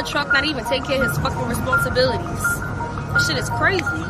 the truck, not even take care of his fucking responsibilities. That shit is crazy.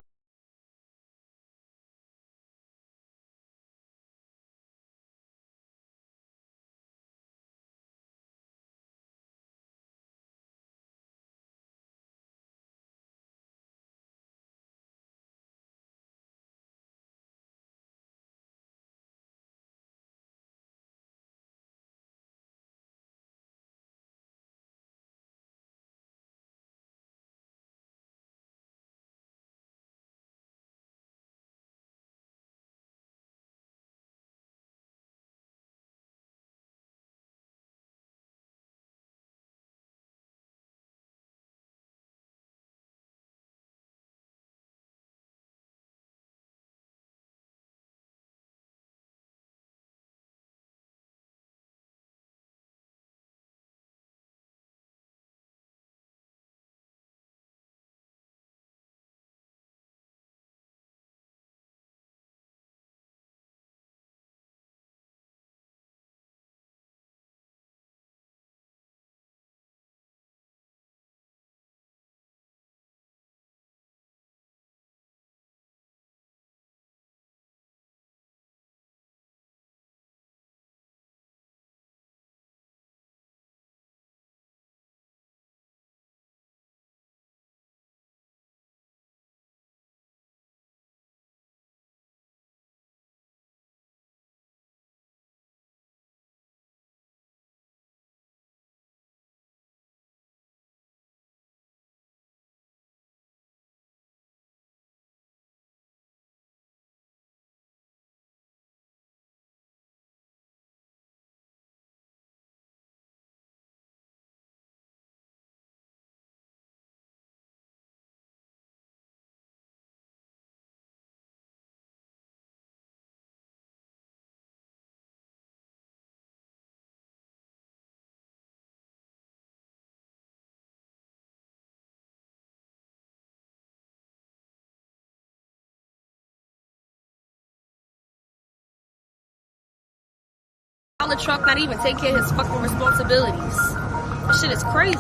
The truck, not even take care of his fucking responsibilities. That shit is crazy.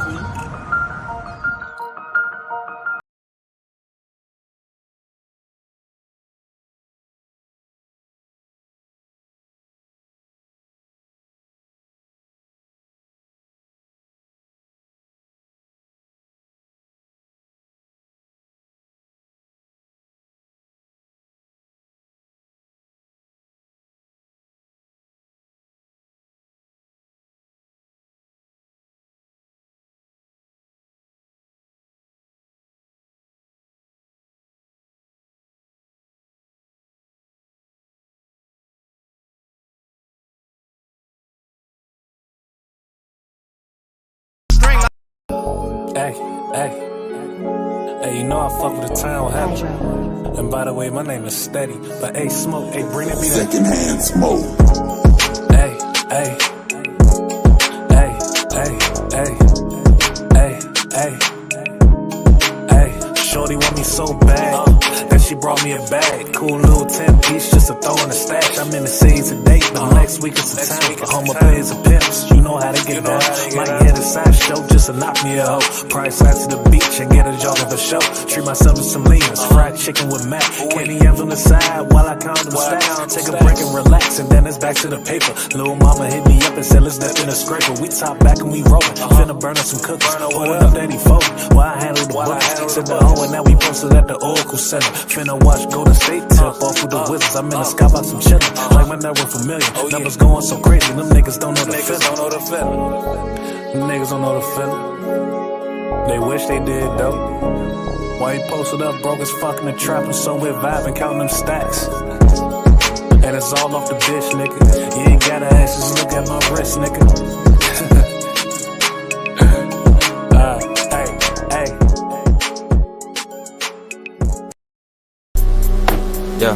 Hey, you know I fuck with the town heavy. And by the way, my name is Steady. But hey, Smoke, hey, bring it me that secondhand smoke. Hey, shorty want me so bad that she brought me a bag. Cool little 10-piece just to throw in the stash. I'm in the city today, but next week it's a time for home pays and pimps. You know how to get down. Might hit a side show just to knock me a hoe. Price out to the beach and get a jogging for show. Treat myself to some leans, fried chicken with mac. Candy yams on the side while I count them stacks. Take a break and relax, and then it's back to the paper. Little mama hit me up and said let's dip in a scraper. We top back and we rollin'. Finna burn up some cookies, pulling up that E40 while I handle the books. Said the hoe and now we posted at the Oracle Center. Finna watch Golden State tip off with the Wizards. I'm in the skybox, I'm chillin'. Like my network familiar. Numbers going so crazy, them niggas don't know the feeling. Them niggas don't know the feeling. They wish they did though. Why you posted up broke as fuck in the trap and somewhere vibing, counting them stacks. And it's all off the bitch, nigga. You ain't gotta ask, just look at my wrist, nigga. Yeah.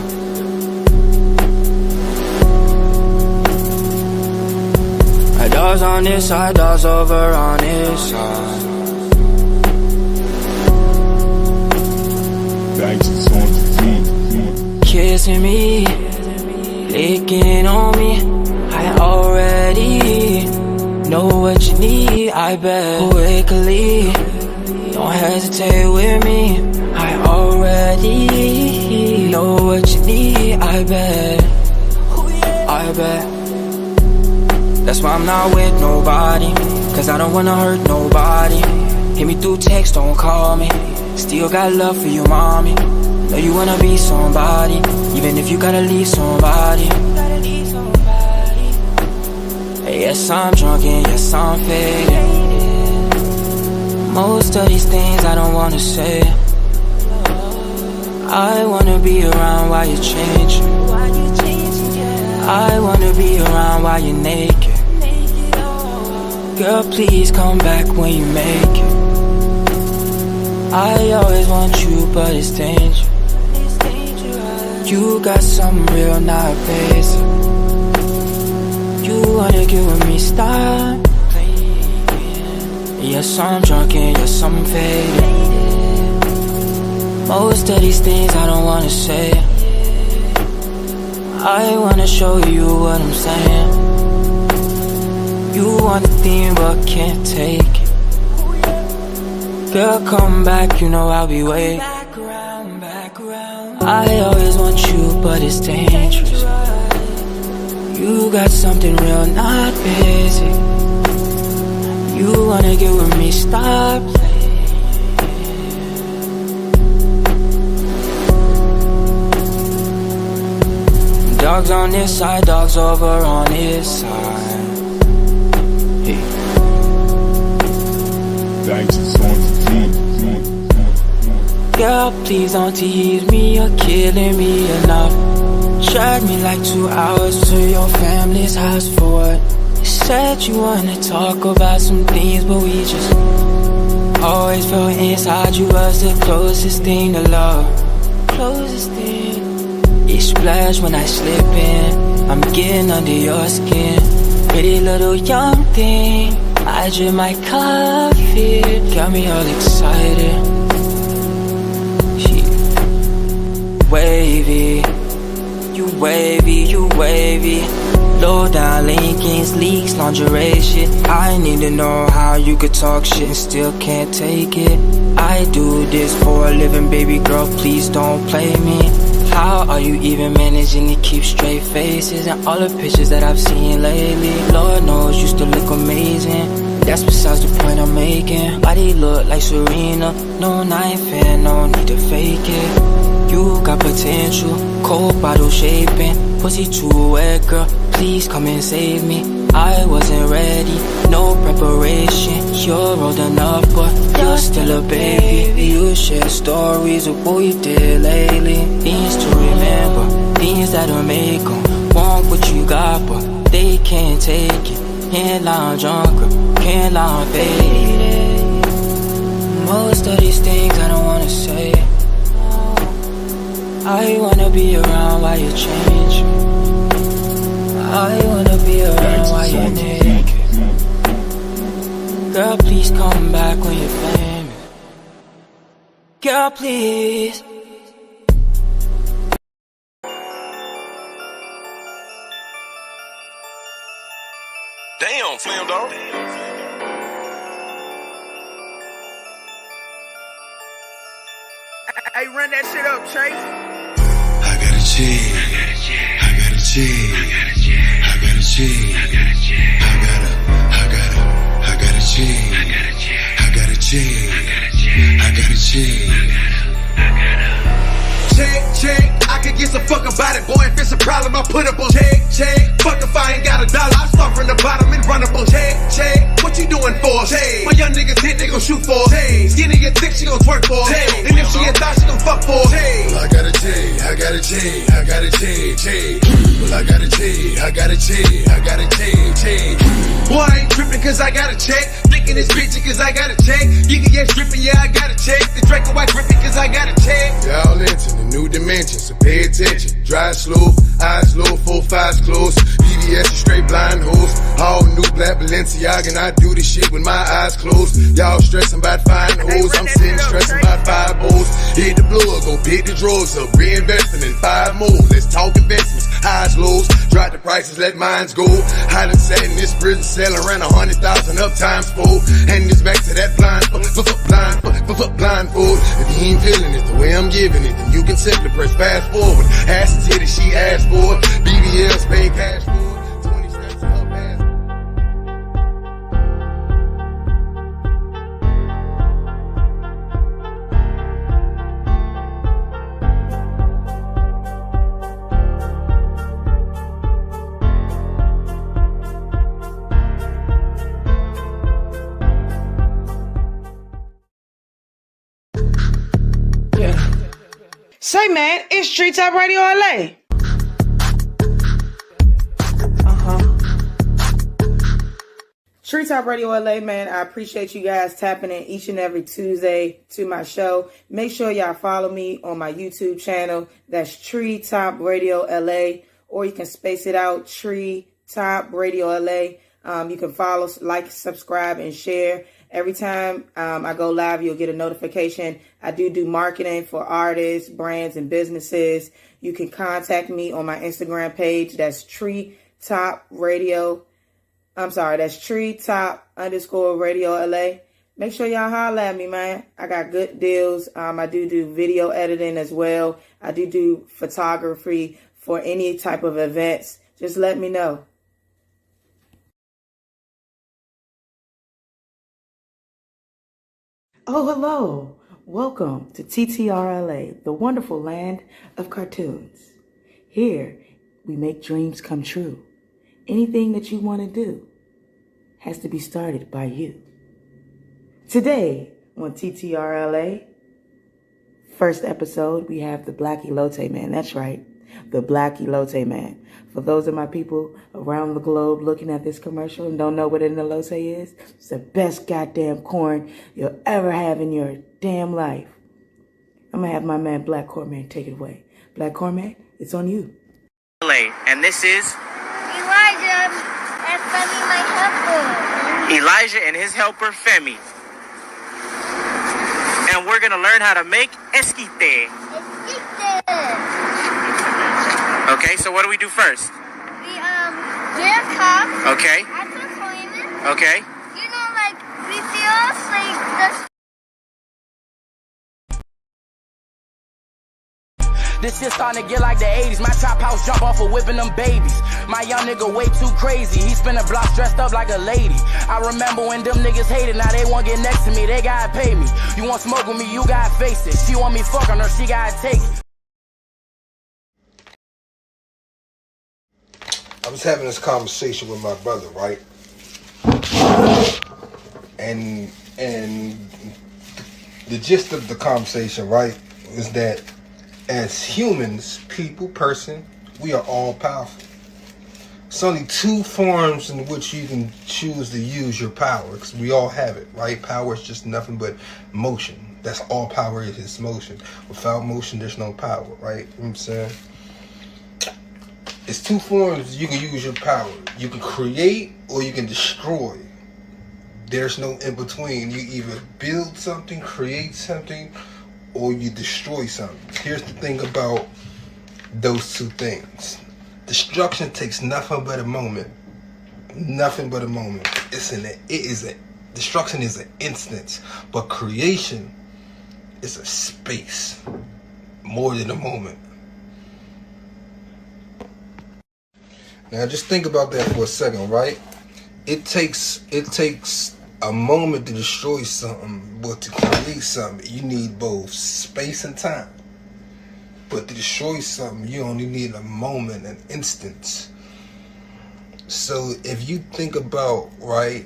I doors on this side, doors over on this side. Kissing me, licking on me. I already know what you need, I bet. Quickly, don't hesitate with me. I already know what you need, I bet. I bet. That's why I'm not with nobody, cause I don't wanna hurt nobody. Hit me through text, don't call me. Still got love for you, mommy. Know you wanna be somebody, even if you gotta leave somebody. Hey, yes, I'm drunk and yes, I'm faded. Most of these things I don't wanna say. I wanna be around while you change. I wanna be around while you're naked. Girl, please come back when you make it. I always want you, but it's dangerous. You got something real, not basic. You wanna get with me, stop playing. Yes, I'm drunk and yes, I'm faded. Most of these things I don't wanna say. I wanna show you what I'm saying. You want the thing but can't take it. Girl, come back, you know I'll be waiting. I always want you, but it's dangerous. You got something real, not basic. You wanna get with me, stop playing. Dogs on this side, dogs over on this side. Hey. Girl, please don't tease me, you're killing me enough. Drag me like 2 hours to your family's house for what? You said you wanna talk about some things, but we just always felt inside you was the closest thing to love. Closest thing. You splash when I slip in, I'm getting under your skin. Pretty little young thing, I drip my coffee, got me all excited. She wavy, you wavy, you wavy. Low down Lincolns, leaks, lingerie shit. I need to know how you could talk shit and still can't take it. I do this for a living, baby girl, please don't play me. How are you even managing to keep straight faces and all the pictures that I've seen lately? Lord knows you still look amazing. That's besides the point I'm making. Body look like Serena, no knife and no need to fake it. You got potential, cold bottle shaping. Pussy too wet, girl, please come and save me. I wasn't ready, no preparation. You're old enough, but you're still a baby. You share stories of what you did lately. Things to remember, things that'll make them want what you got, but they can't take it. Can't lie, I'm drunk, can't lie, I'm faded. Most of these things I don't wanna say. I wanna be around while you change. I wanna be around while you're naked. Girl, please come back when you're famous. Girl, please. Damn, Slim Dog. Hey, run that shit up, Chase. I got a cheat. I got a cheat. I got a cheat. I got a cheat. I got a cheat. I got a cheat. Check, I can get some fuck about it, boy. If it's a problem, I put up on check. Fuck if I ain't got $1, I start from the bottom and run up on check. What you doing for? My young niggas hit, they gon' shoot for. Skinny get thick, she gon' twerk for. And if she a thot, she gon' fuck for. Well, I got a cheat. I got a cheat. I got a cheat. Well, I got a cheat. I got a cheat. I got a cheat. Boy, I ain't trippin' cause I got a check. Thinking it's bitchy cause I got a check. You can get strippin', yeah, I got a check. The Draco white grippin' cause I got a check. Y'all into the new dimension, so pay attention. Drive slow, eyes low, 4 5s close. BBS and straight blind hoes. All new black Balenciaga, and I do this shit with my eyes closed. Y'all stressing about fine hoes, I'm sitting stressing about 5 O's. Hit the blower, go pick the drawers up, reinvesting in 5 more. Let's talk investments. highs, lows. Drop the prices, let mines go. Highland sat in this prison cell around 100,000 up times 4. Handing this back to that blindfold. If you ain't feeling it the way I'm giving it, then you can simply press fast forward. Ass and titty, she asked for it. BBLs pay cash for it. 20 steps to her pass. Say, man, it's Street Top Radio LA. Street Top Radio LA, man. I appreciate you guys tapping in each and every Tuesday to my show. Make sure y'all follow me on my YouTube channel. That's Tree Top Radio LA, or you can space it out, Tree Top Radio LA. You can follow, like, subscribe, and share. Every time I go live, you'll get a notification. I do marketing for artists, brands, and businesses. You can contact me on my Instagram page. That's Tree Top Radio. That's Tree Top _Radio LA. Make sure y'all holler at me, man. I got good deals. I do video editing as well. I do photography for any type of events. Just let me know. Oh, hello. Welcome to TTRLA, the wonderful land of cartoons. Here, we make dreams come true. Anything that you want to do has to be started by you. Today on TTRLA, first episode, we have the Black Elote Man. That's right, the Black Elote Man. For those of my people around the globe looking at this commercial and don't know what an elote is, it's the best goddamn corn you'll ever have in your damn life. I'm going to have my man Black Corman take it away. Black Corman, it's on you. And this is Elijah and Femi, my helper. Elijah and his helper Femi. And we're going to learn how to make esquite. Okay, so what do we do first? We get a cup. Okay. Add some coin. Okay. You know, like we feel like This shit starting to get like the 80s. My trap house jump off of whipping them babies. My young nigga way too crazy. He spin a block dressed up like a lady. I remember when them niggas hated. Now they won't get next to me. They gotta pay me. You want smoke with me, you gotta face it. She want me fuck on her, she gotta take it. I was having this conversation with my brother, right? And the gist of the conversation, right, is that as humans, people, person, we are all powerful. It's only two forms in which you can choose to use your power, because we all have it, right? Power is just nothing but motion. That's all power is motion. Without motion, there's no power, right? You know what I'm saying? It's two forms you can use your power. You can create or you can destroy. There's no in between. You either build something, create something, or you destroy something. Here's the thing about those two things. Destruction takes nothing but a moment. Nothing but a moment. Destruction is an instance, but creation is a space, more than a moment. Now just think about that for a second, right? It takes a moment to destroy something, but to create something, you need both space and time. But to destroy something, you only need a moment, an instance. So if you think about, right,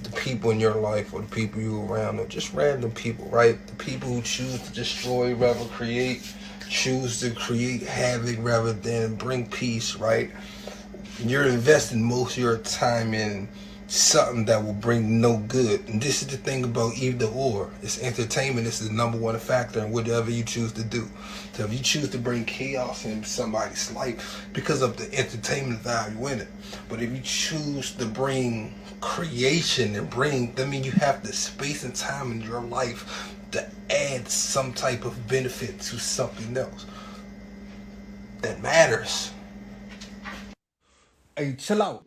the people in your life or the people you around, or just random people, right? The people who choose to destroy rather create, choose to create havoc rather than bring peace, right? You're investing most of your time in something that will bring no good. And this is the thing about either or. It's entertainment. This is the number one factor in whatever you choose to do. So if you choose to bring chaos in somebody's life because of the entertainment value in it. But if you choose to bring creation and you have the space and time in your life to add some type of benefit to something else that matters. Hey, chill out.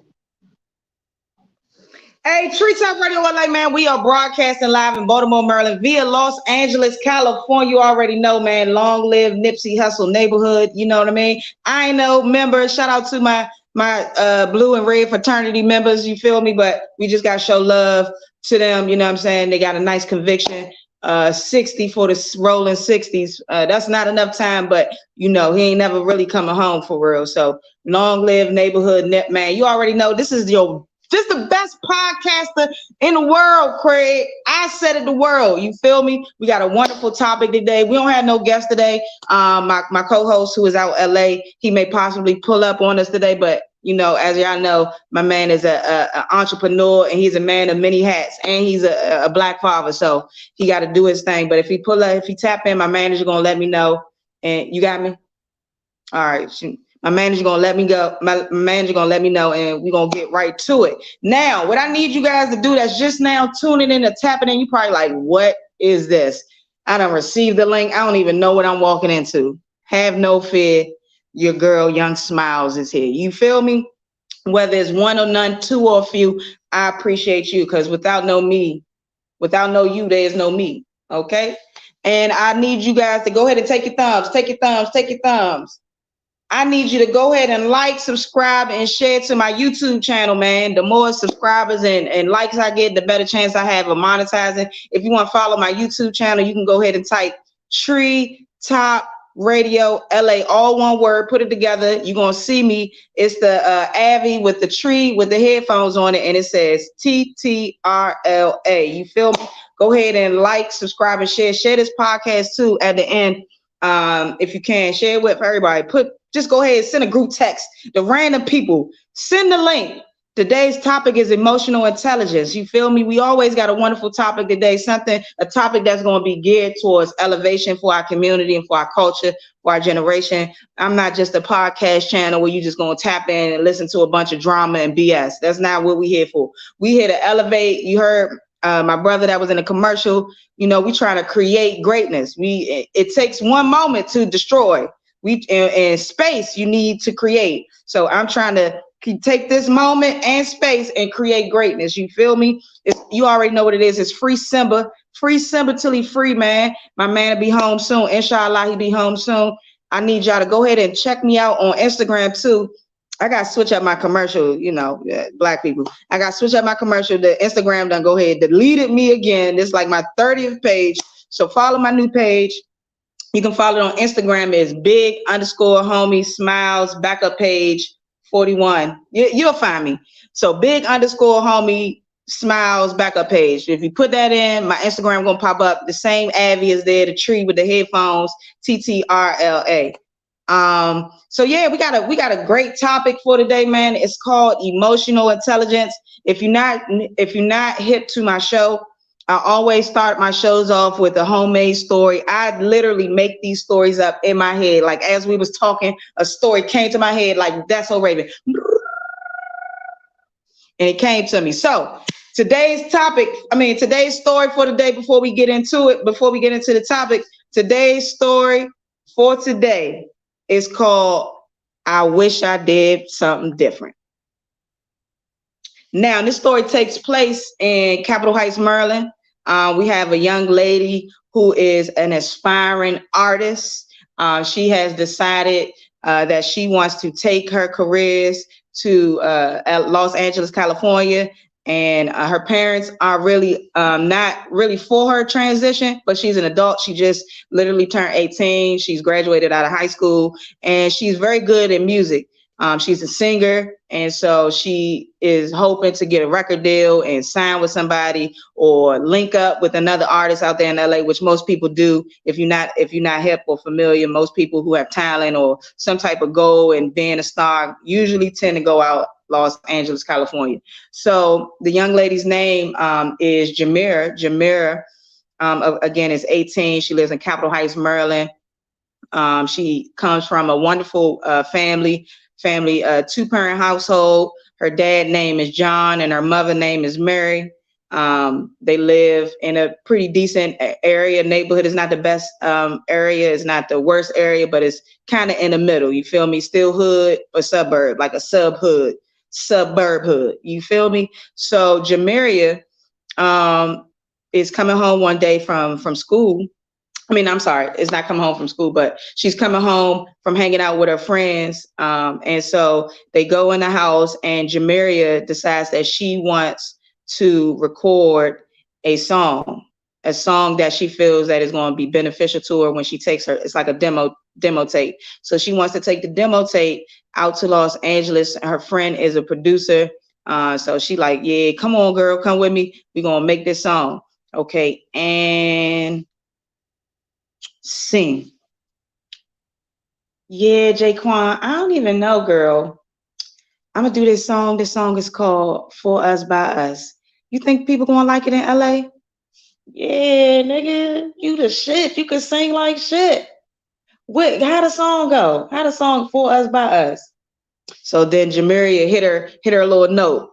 Hey, Treetop Radio LA, man. We are broadcasting live in Baltimore, Maryland, via Los Angeles, California. You already know, man. Long live Nipsey Hussle neighborhood. You know what I mean? I know members. Shout out to my blue and red fraternity members. You feel me? But we just got to show love to them. You know what I'm saying? They got a nice conviction. 60 for the rolling 60s. That's not enough time, but you know, he ain't never really coming home for real. So long live neighborhood net, man. You already know this is the best podcaster in the world, Craig. I said it, the world. You feel me? We got a wonderful topic today. We don't have no guest today. My co-host who is out LA, he may possibly pull up on us today, but you know, as y'all know, my man is a entrepreneur and he's a man of many hats and he's a black father. So he got to do his thing. But if he tap in, my manager gonna let me know. And you got me? All right. My manager gonna let me go. My manager gonna let me know, and we're gonna get right to it. Now, what I need you guys to do that's just now tuning in and tapping in, you probably like, what is this? I done received the link. I don't even know what I'm walking into. Have no fear. Your girl, Young Smiles, is here. You feel me? Whether it's one or none, two or a few, I appreciate you because without no you, there is no me. Okay? And I need you guys to go ahead and take your thumbs. Take your thumbs. Take your thumbs. I need you to go ahead and like, subscribe, and share to my YouTube channel, man. The more subscribers and likes I get, the better chance I have of monetizing. If you want to follow my YouTube channel, you can go ahead and type Tree Top Radio LA, all one word, put it together. You're going to see me. It's the Avi with the tree with the headphones on it, and it says TTRLA. You feel me? Go ahead and like, subscribe, and share. Share this podcast, too, at the end. If you can, share it with everybody. Just go ahead and send a group text to random people. Send the link. Today's topic is emotional intelligence. You feel me? We always got a wonderful topic today, a topic that's going to be geared towards elevation for our community and for our culture, for our generation. I'm not just a podcast channel where you just going to tap in and listen to a bunch of drama and BS. That's not what we're here for. We here to elevate. You heard my brother that was in a commercial. You know, we trying to create greatness. It takes one moment to destroy. In space, you need to create. So I'm trying to take this moment and space and create greatness. You feel me? You already know what it is. It's free Simba till he free, man. My man will be home soon. Inshallah, he be home soon. I need y'all to go ahead and check me out on Instagram too. I got to switch up my commercial, you know, black people. I got to switch up my commercial. The Instagram done go ahead, deleted me again. This is like my 30th page. So follow my new page. You can follow it on Instagram. It's big_homie smiles backup page 41. You'll find me. So big_homie smiles backup page. If you put that in, my Instagram gonna pop up. The same Avi is there, the tree with the headphones, TTRLA. So yeah, we got a great topic for today, man. It's called emotional intelligence. If you're not hip to my show, I always start my shows off with a homemade story. I literally make these stories up in my head. Like as we was talking, a story came to my head like That's So Raven. And it came to me. So today's story for today, before we get into the topic, today's story for today is called I Wish I Did Something Different. Now, this story takes place in Capitol Heights, Maryland. We have a young lady who is an aspiring artist. She has decided that she wants to take her careers to Los Angeles, California. And her parents are really not really for her transition, but she's an adult. She just literally turned 18. She's graduated out of high school, and she's very good at music. She's a singer, and so she is hoping to get a record deal and sign with somebody or link up with another artist out there in LA, which most people do. If you're not hip or familiar, most people who have talent or some type of goal in being a star usually tend to go out Los Angeles, California. So the young lady's name is Jamira. Jamira, again, is 18. She lives in Capitol Heights, Maryland. She comes from a wonderful family, two-parent household. Her dad name is John and her mother name is Mary. They live in a pretty decent area. Neighborhood is not the best area. It's not the worst area, but it's kind of in the middle. You feel me? Still hood or suburb, like a sub hood. suburb hood. You feel me? So Jamaria is coming home one day from school. I mean, I'm sorry, it's not coming home from school, but she's coming home from hanging out with her friends. And so they go in the house, and Jamaria decides that she wants to record a song that she feels that is going to be beneficial to her when she takes her. It's like a demo tape. So she wants to take the demo tape out to Los Angeles. Her friend is a producer. So she like, yeah, come on, girl, come with me. We're going to make this song. Okay. And sing. Yeah, Jaquan, I don't even know, girl. I'm gonna do this song. This song is called For Us By Us. You think people gonna like it in LA? Yeah, nigga, you the shit. You can sing like shit. How the song go? How the song For Us By Us? So then Jamaria hit her little note.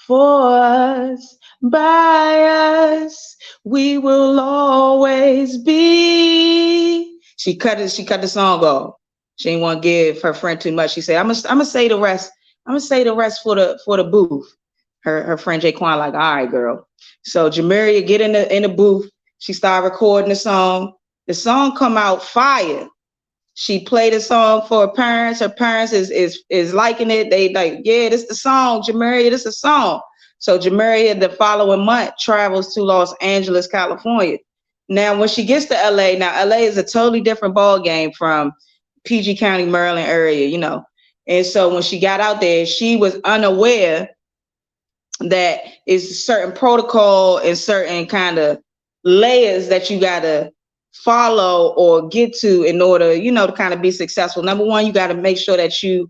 For us, by us, we will always be. She cut the song off. She didn't want to give her friend too much. She said, I'm gonna say the rest. I'm gonna say the rest for the booth. Her friend Jaquan like, all right, girl. So Jamaria get in the booth. She started recording the song. The song come out fire. She played a song for her parents. Her parents is liking it. They like, yeah, this the song, Jamaria, this is a song. So Jamaria, the following month, travels to Los Angeles, California. Now, when she gets to LA, now LA is a totally different ball game from PG County, Maryland area, you know. And so when she got out there, she was unaware that is certain protocol and certain kind of layers that you gotta follow or get to in order, you know, to kind of be successful. Number one, you got to make sure that you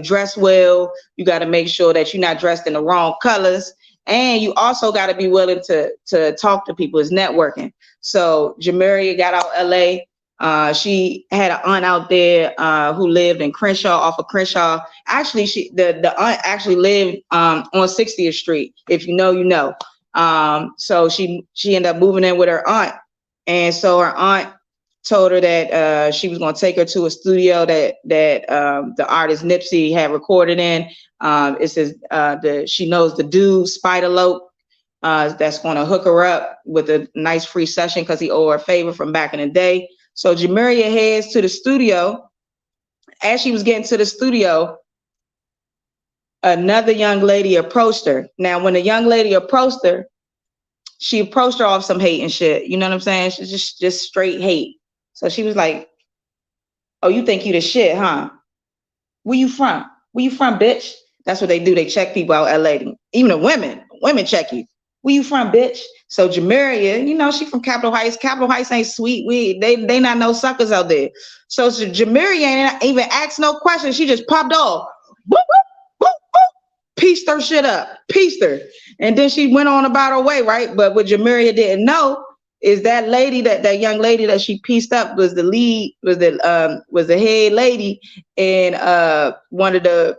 dress well. You got to make sure that you're not dressed in the wrong colors. And you also got to be willing to talk to people. It's networking. So Jamaria got out LA. She had an aunt out there who lived in Crenshaw, off of Crenshaw. Actually, the aunt actually lived on 60th Street. If you know, you know. So she ended up moving in with her aunt. And so her aunt told her that she was going to take her to a studio that the artist Nipsey had recorded in. It says she knows the dude Spider Lope that's going to hook her up with a nice free session because he owed her a favor from back in the day. So Jamaria heads to the studio. As she was getting to the studio, another young lady approached her. Now, when the young lady approached her, she approached her off some hate and shit. You know what I'm saying? She's just straight hate. So she was like, oh, you think you the shit, huh? Where you from? Where you from, bitch? That's what they do. They check people out LA. Even the women check you. Where you from, bitch? So Jamaria, you know, she from Capitol Heights. Capitol Heights ain't sweet. They not no suckers out there. So Jamaria ain't even asked no questions. She just popped off. Boop, boop, boop, boop. Pieced her shit up. Pieced her. And then she went on about her way, right? But what Jamaria didn't know is that lady, that young lady that she pieced up was the lead, was the head lady in one of the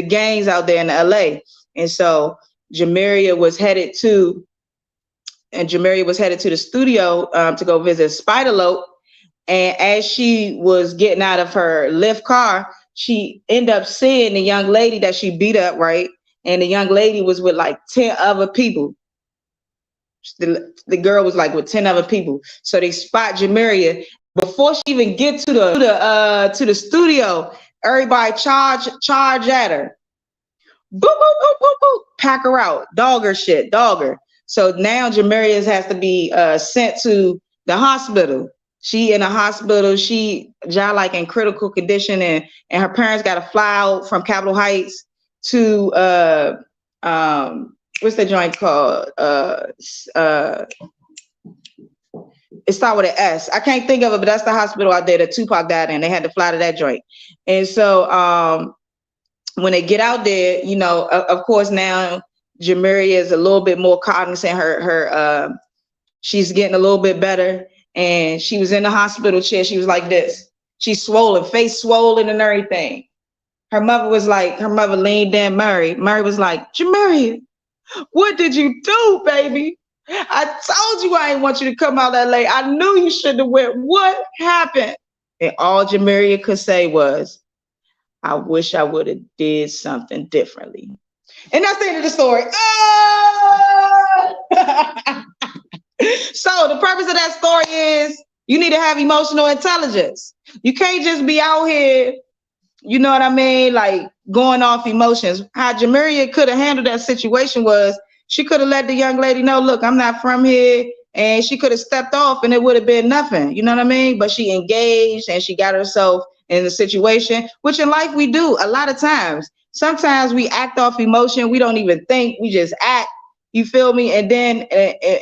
gangs out there in LA. And so Jamaria was headed to the studio to go visit Spider Lope. And as she was getting out of her Lyft car, she ended up seeing the young lady that she beat up, right? And the young lady was with like 10 other people. The girl was like with 10 other people. So they spot Jamaria. Before she even gets to the studio, everybody charge at her. Boop, boop, boop, boop, boop. Pack her out. Dog her shit. Dog her. So now Jamaria has to be sent to the hospital. She in a hospital. She like in critical condition, and her parents got to fly out from Capitol Heights to what's the joint called? It starts with an S. I can't think of it, but that's the hospital out there that Tupac died in. They had to fly to that joint. And so when they get out there, you know, of course now Jamaria is a little bit more cognizant. Her she's getting a little bit better. And she was in the hospital chair. She was like this. She's swollen, face swollen and everything. Her mother leaned in. Murray was like, Jamaria, what did you do, baby? I told you I didn't want you to come out that late. I knew you shouldn't have went. What happened? And all Jamaria could say was, I wish I would have did something differently. And that's the end of the story. Oh! So the purpose of that story is you need to have emotional intelligence. You can't just be out here, you know what I mean, like going off emotions. How Jamiria could have handled that situation was she could have let the young lady know, look, I'm not from here. And she could have stepped off and it would have been nothing. You know what I mean? But she engaged and she got herself in the situation, which in life we do a lot of times. Sometimes we act off emotion. We don't even think. We just act. You feel me? And then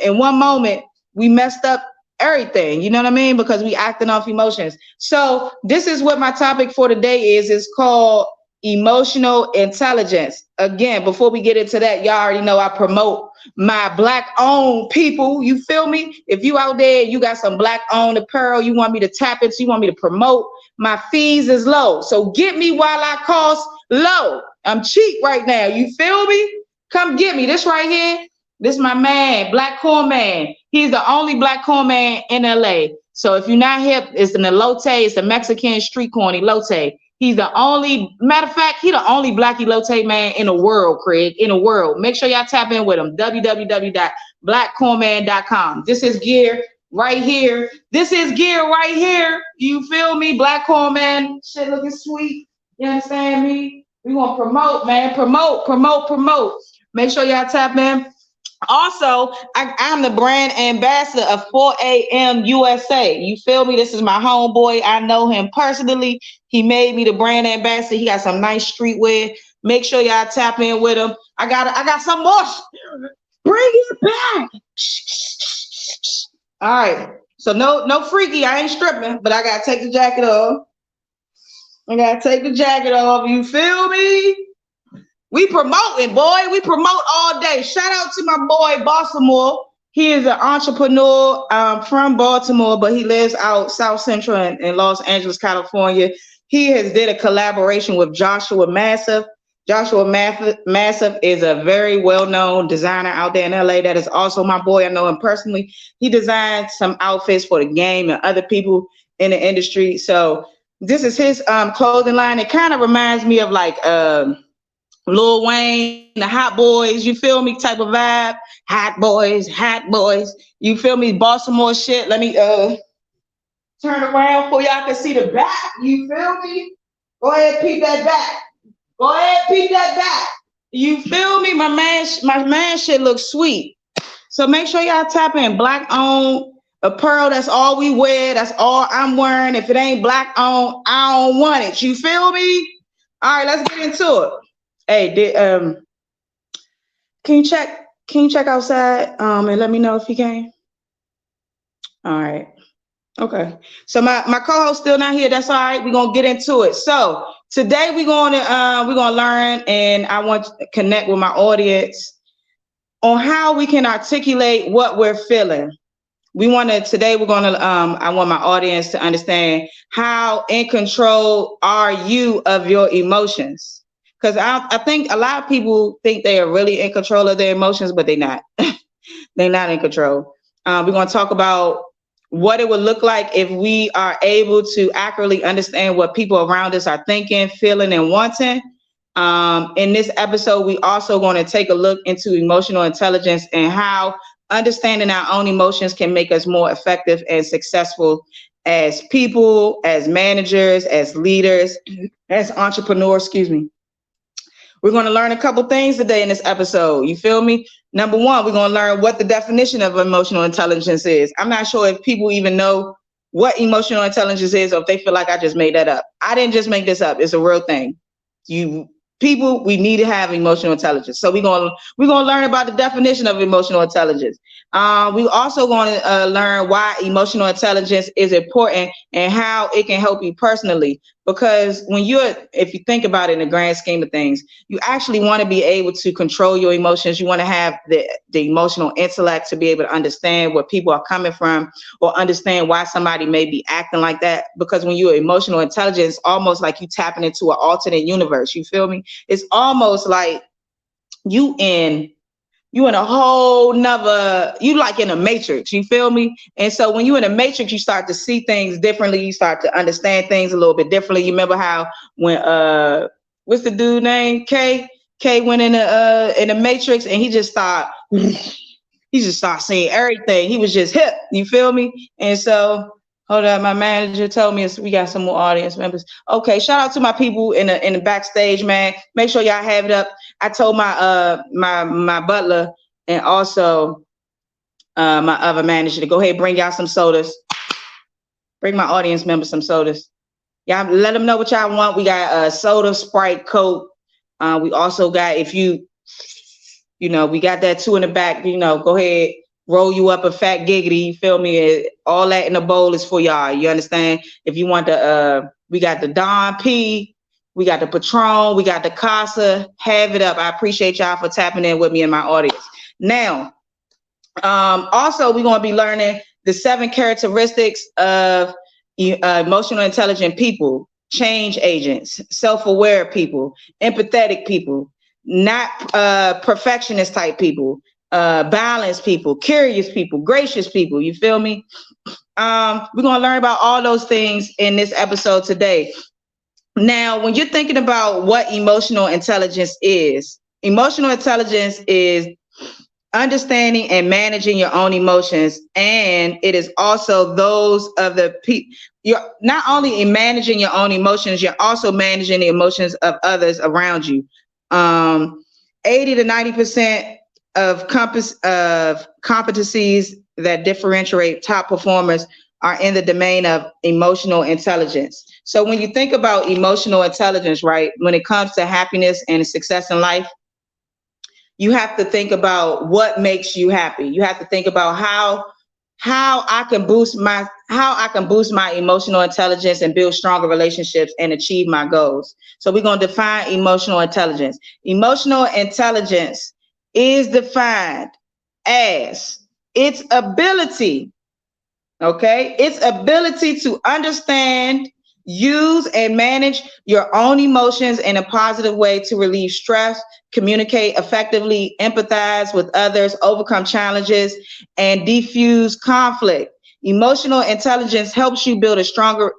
in one moment, we messed up everything. You know what I mean? Because we acting off emotions. So this is what my topic for today is. It's called emotional intelligence. Again, before we get into that, y'all already know I promote my black owned people. You feel me? If you out there, you got some black owned apparel you want me to tap into, you want me to promote, my fees is low. So get me while I cost low. I'm cheap right now. You feel me? Come get me. This right here, this my man, Black Corn Man. He's the only black corn man in LA. So if you're not hip, it's an elote. It's a Mexican street corn elote. He's the only, matter of fact, he the only black elote man in the world, Craig, in the world. Make sure y'all tap in with him, www.blackcornman.com. This is gear right here. This is gear right here. You feel me? Black Corn Man, shit looking sweet. You understand me? We want to promote, man. Promote. Make sure y'all tap in. Also, I'm the brand ambassador of 4 a.m. USA. You feel me? This is my homeboy. I know him personally. He made me the brand ambassador. He got some nice streetwear. Make sure y'all tap in with him. I got some more. Bring it back. All right. So no freaky. I ain't stripping, but I gotta take the jacket off. You feel me? We promoting, boy. We promote all day. Shout out to my boy, Baltimore. He is an entrepreneur from Baltimore, but he lives out South Central in Los Angeles, California. He has did a collaboration with Joshua Massive. Joshua Massive is a very well-known designer out there in LA. That is also my boy. I know him personally. He designed some outfits for the game and other people in the industry. So this is his clothing line. It kind of reminds me of like Lil Wayne, the Hot Boys, you feel me, type of vibe. Hot boys. You feel me? Baltimore shit. Let me turn around for y'all can see the back. You feel me? Go ahead, peep that back. You feel me? My man shit looks sweet. So make sure y'all tap in. Black owned apparel. That's all we wear. That's all I'm wearing. If it ain't black owned, I don't want it. You feel me? All right, let's get into it. Hey, can you check outside and let me know if you can? All right. Okay. So my co-host still not here. That's all right. We're gonna get into it. So today we're gonna learn, and I want to connect with my audience on how we can articulate what we're feeling. I want my audience to understand how in control are you of your emotions. Because I think a lot of people think they are really in control of their emotions, but they're not. They're not in control. We're going to talk about what it would look like if we are able to accurately understand what people around us are thinking, feeling, and wanting. In this episode, we also going to take a look into emotional intelligence and how understanding our own emotions can make us more effective and successful as people, as managers, as leaders, as entrepreneurs, We're going to learn a couple things today in this episode. You feel me? Number one, we're going to learn what the definition of emotional intelligence is. I'm not sure if people even know what emotional intelligence is, or if they feel like I just made that up. I didn't just make this up. It's a real thing. We need to have emotional intelligence. So we're going to learn about the definition of emotional intelligence. We also going to learn why emotional intelligence is important and how it can help you personally. Because if you think about it in the grand scheme of things, you actually want to be able to control your emotions. You want to have the emotional intellect to be able to understand where people are coming from, or understand why somebody may be acting like that. Because when you're emotional intelligent, it's almost like you tapping into an alternate universe. You feel me? It's almost like you in you in a whole nother, you like in a matrix, you feel me? And so when you in a matrix, you start to see things differently. You start to understand things a little bit differently. You remember how when, what's the dude name? K went in the matrix and he just started seeing everything. He was just hip, you feel me? And so, hold up, my manager told me we got some more audience members. Okay, shout out to my people in the backstage, man. Make sure y'all have it up. I told my my butler and also my other manager to go ahead and bring y'all some sodas. Bring my audience members some sodas. Y'all let them know what y'all want. We got soda, Sprite, Coke. We also got, if you know, we got that too in the back. You know, go ahead, roll you up a fat giggity. You feel me? All that in the bowl is for y'all. You understand? If you want the, we got the Don P, we got the Patron, we got the Casa. Have it up. I appreciate y'all for tapping in with me in my audience. Now, also we're gonna be learning the 7 characteristics of emotional intelligent people: change agents, self-aware people, empathetic people, not perfectionist type people, balanced people, curious people, gracious people. You feel me? We're gonna learn about all those things in this episode today. Now, when you're thinking about what emotional intelligence is understanding and managing your own emotions, and it is also those of the people. You're not only in managing your own emotions, you're also managing the emotions of others around you. 80 to 90% of competencies that differentiate top performers are in the domain of emotional intelligence. So when you think about emotional intelligence, right, when it comes to happiness and success in life, you have to think about what makes you happy. You have to think about how I can boost my emotional intelligence and build stronger relationships and achieve my goals. So we're going to define emotional intelligence. Emotional intelligence is defined as its ability, its ability to understand, use, and manage your own emotions in a positive way to relieve stress, communicate effectively, empathize with others, overcome challenges, and diffuse conflict. Emotional intelligence helps you build stronger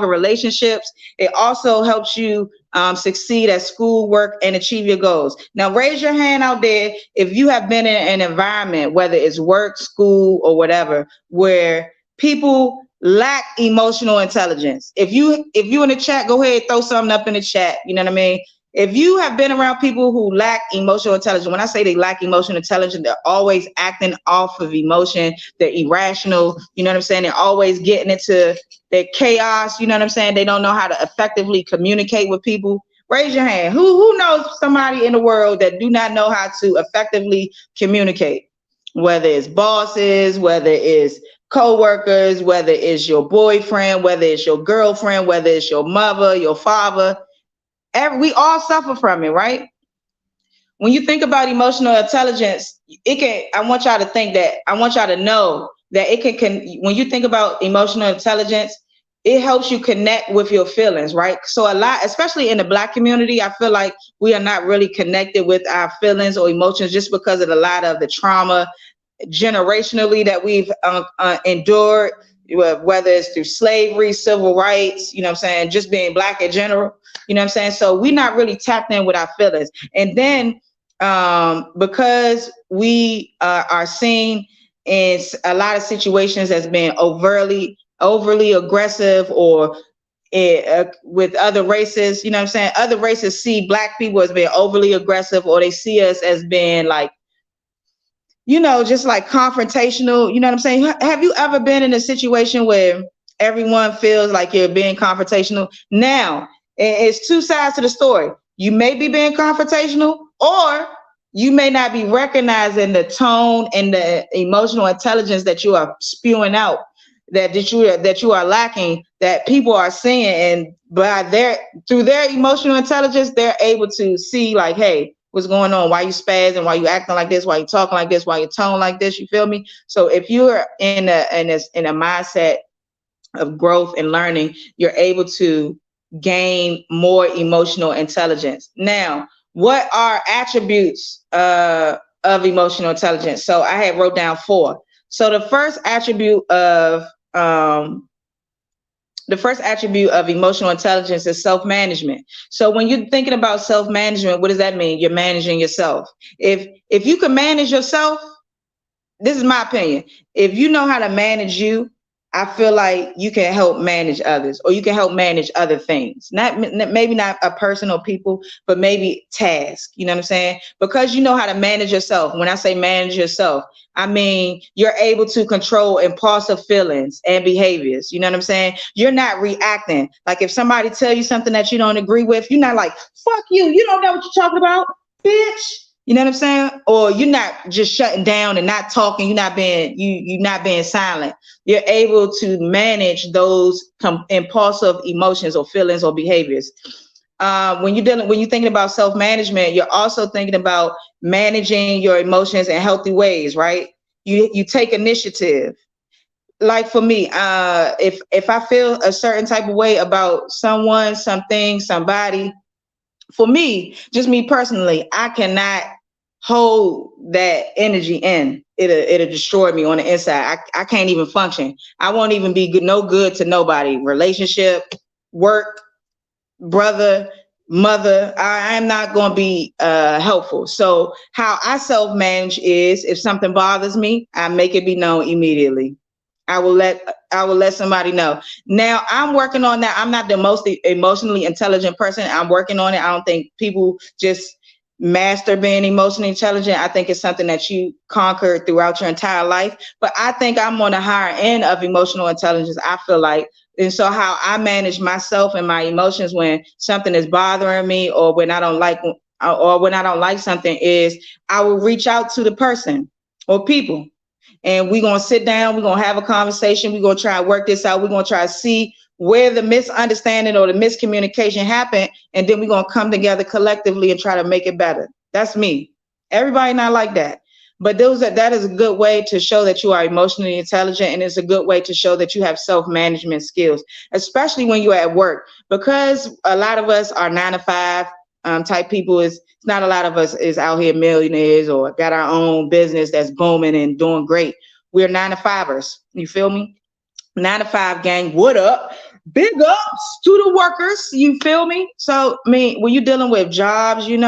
relationships. It also helps you succeed at school, work, and achieve your goals. Now, raise your hand out there if you have been in an environment, whether it's work, school, or whatever, where people lack emotional intelligence. If you in the chat, go ahead, throw something up in the chat. You know what I mean? If you have been around people who lack emotional intelligence, when I say they lack emotional intelligence, they're always acting off of emotion. They're irrational. You know what I'm saying? They're always getting into their chaos. You know what I'm saying? They don't know how to effectively communicate with people. Raise your hand. Who knows somebody in the world that do not know how to effectively communicate? Whether it's bosses, whether it's co-workers, whether it's your boyfriend, whether it's your girlfriend, whether it's your mother, your father. We all suffer from it, right? When you think about emotional intelligence, I want y'all to know that when you think about emotional intelligence, it helps you connect with your feelings, right? So a lot, especially in the Black community, I feel like we are not really connected with our feelings or emotions just because of a lot of the trauma generationally that we've endured, whether it's through slavery, civil rights, you know what I'm saying, just being Black in general, you know what I'm saying? So we're not really tapped in with our feelings. And then because we are seen in a lot of situations as being overly aggressive or with other races, you know what I'm saying? Other races see Black people as being overly aggressive, or they see us as being like, you know, just like confrontational. You know what I'm saying? Have you ever been in a situation where everyone feels like you're being confrontational? Now, it's two sides to the story. You may be being confrontational, or you may not be recognizing the tone and the emotional intelligence that you are spewing out, that you are lacking, that people are seeing, and through their emotional intelligence, they're able to see like, hey, what's going on? Why you spazzing? Why you acting like this? Why you talking like this? Why you tone like this? You feel me? So if you're in a mindset of growth and learning, you're able to gain more emotional intelligence. Now, what are attributes of emotional intelligence. So I had wrote down 4. So the first attribute of emotional intelligence is self-management. So when you're thinking about self-management, what does that mean? You're managing yourself. If you can manage yourself, this is my opinion. If you know how to manage you, I feel like you can help manage others, or you can help manage other things. Maybe not a person or people, but maybe tasks. You know what I'm saying? Because you know how to manage yourself. When I say manage yourself, I mean you're able to control impulsive feelings and behaviors. You know what I'm saying? You're not reacting. Like if somebody tell you something that you don't agree with, you're not like, fuck you. You don't know what you're talking about, bitch. You know what I'm saying? Or you're not just shutting down and not talking. You're not being silent. You're able to manage those impulsive emotions or feelings or behaviors. When you're thinking about self-management, you're also thinking about managing your emotions in healthy ways, right? You take initiative. Like for me, if I feel a certain type of way about someone, something, somebody, for me, just me personally, I cannot hold that energy in. It'll destroy me on the inside. I can't even function. I won't even be no good to nobody. Relationship, work, brother, mother. I am not going to be helpful. So how I self-manage is, if something bothers me, I make it be known immediately. I will let somebody know. Now I'm working on that. I'm not the most emotionally intelligent person. I'm working on it. I don't think people just master being emotionally intelligent. I think it's something that you conquered throughout your entire life. But I think I'm on the higher end of emotional intelligence, I feel like. And so how I manage myself and my emotions when something is bothering me, or when I don't like something, is I will reach out to the person or people. And we're going to sit down, we're going to have a conversation, we're going to try to work this out, we're going to try to see where the misunderstanding or the miscommunication happened, and then we're going to come together collectively and try to make it better. That's me. Everybody not like that. But that is a good way to show that you are emotionally intelligent, and it's a good way to show that you have self-management skills, especially when you're at work. Because a lot of us are 9-to-5 type people. It's not a lot of us is out here millionaires or got our own business that's booming and doing great. We're 9-to-5ers. You feel me? 9-to-5 gang. What up? Big ups to the workers. You feel me? So, I mean, when you're dealing with jobs, when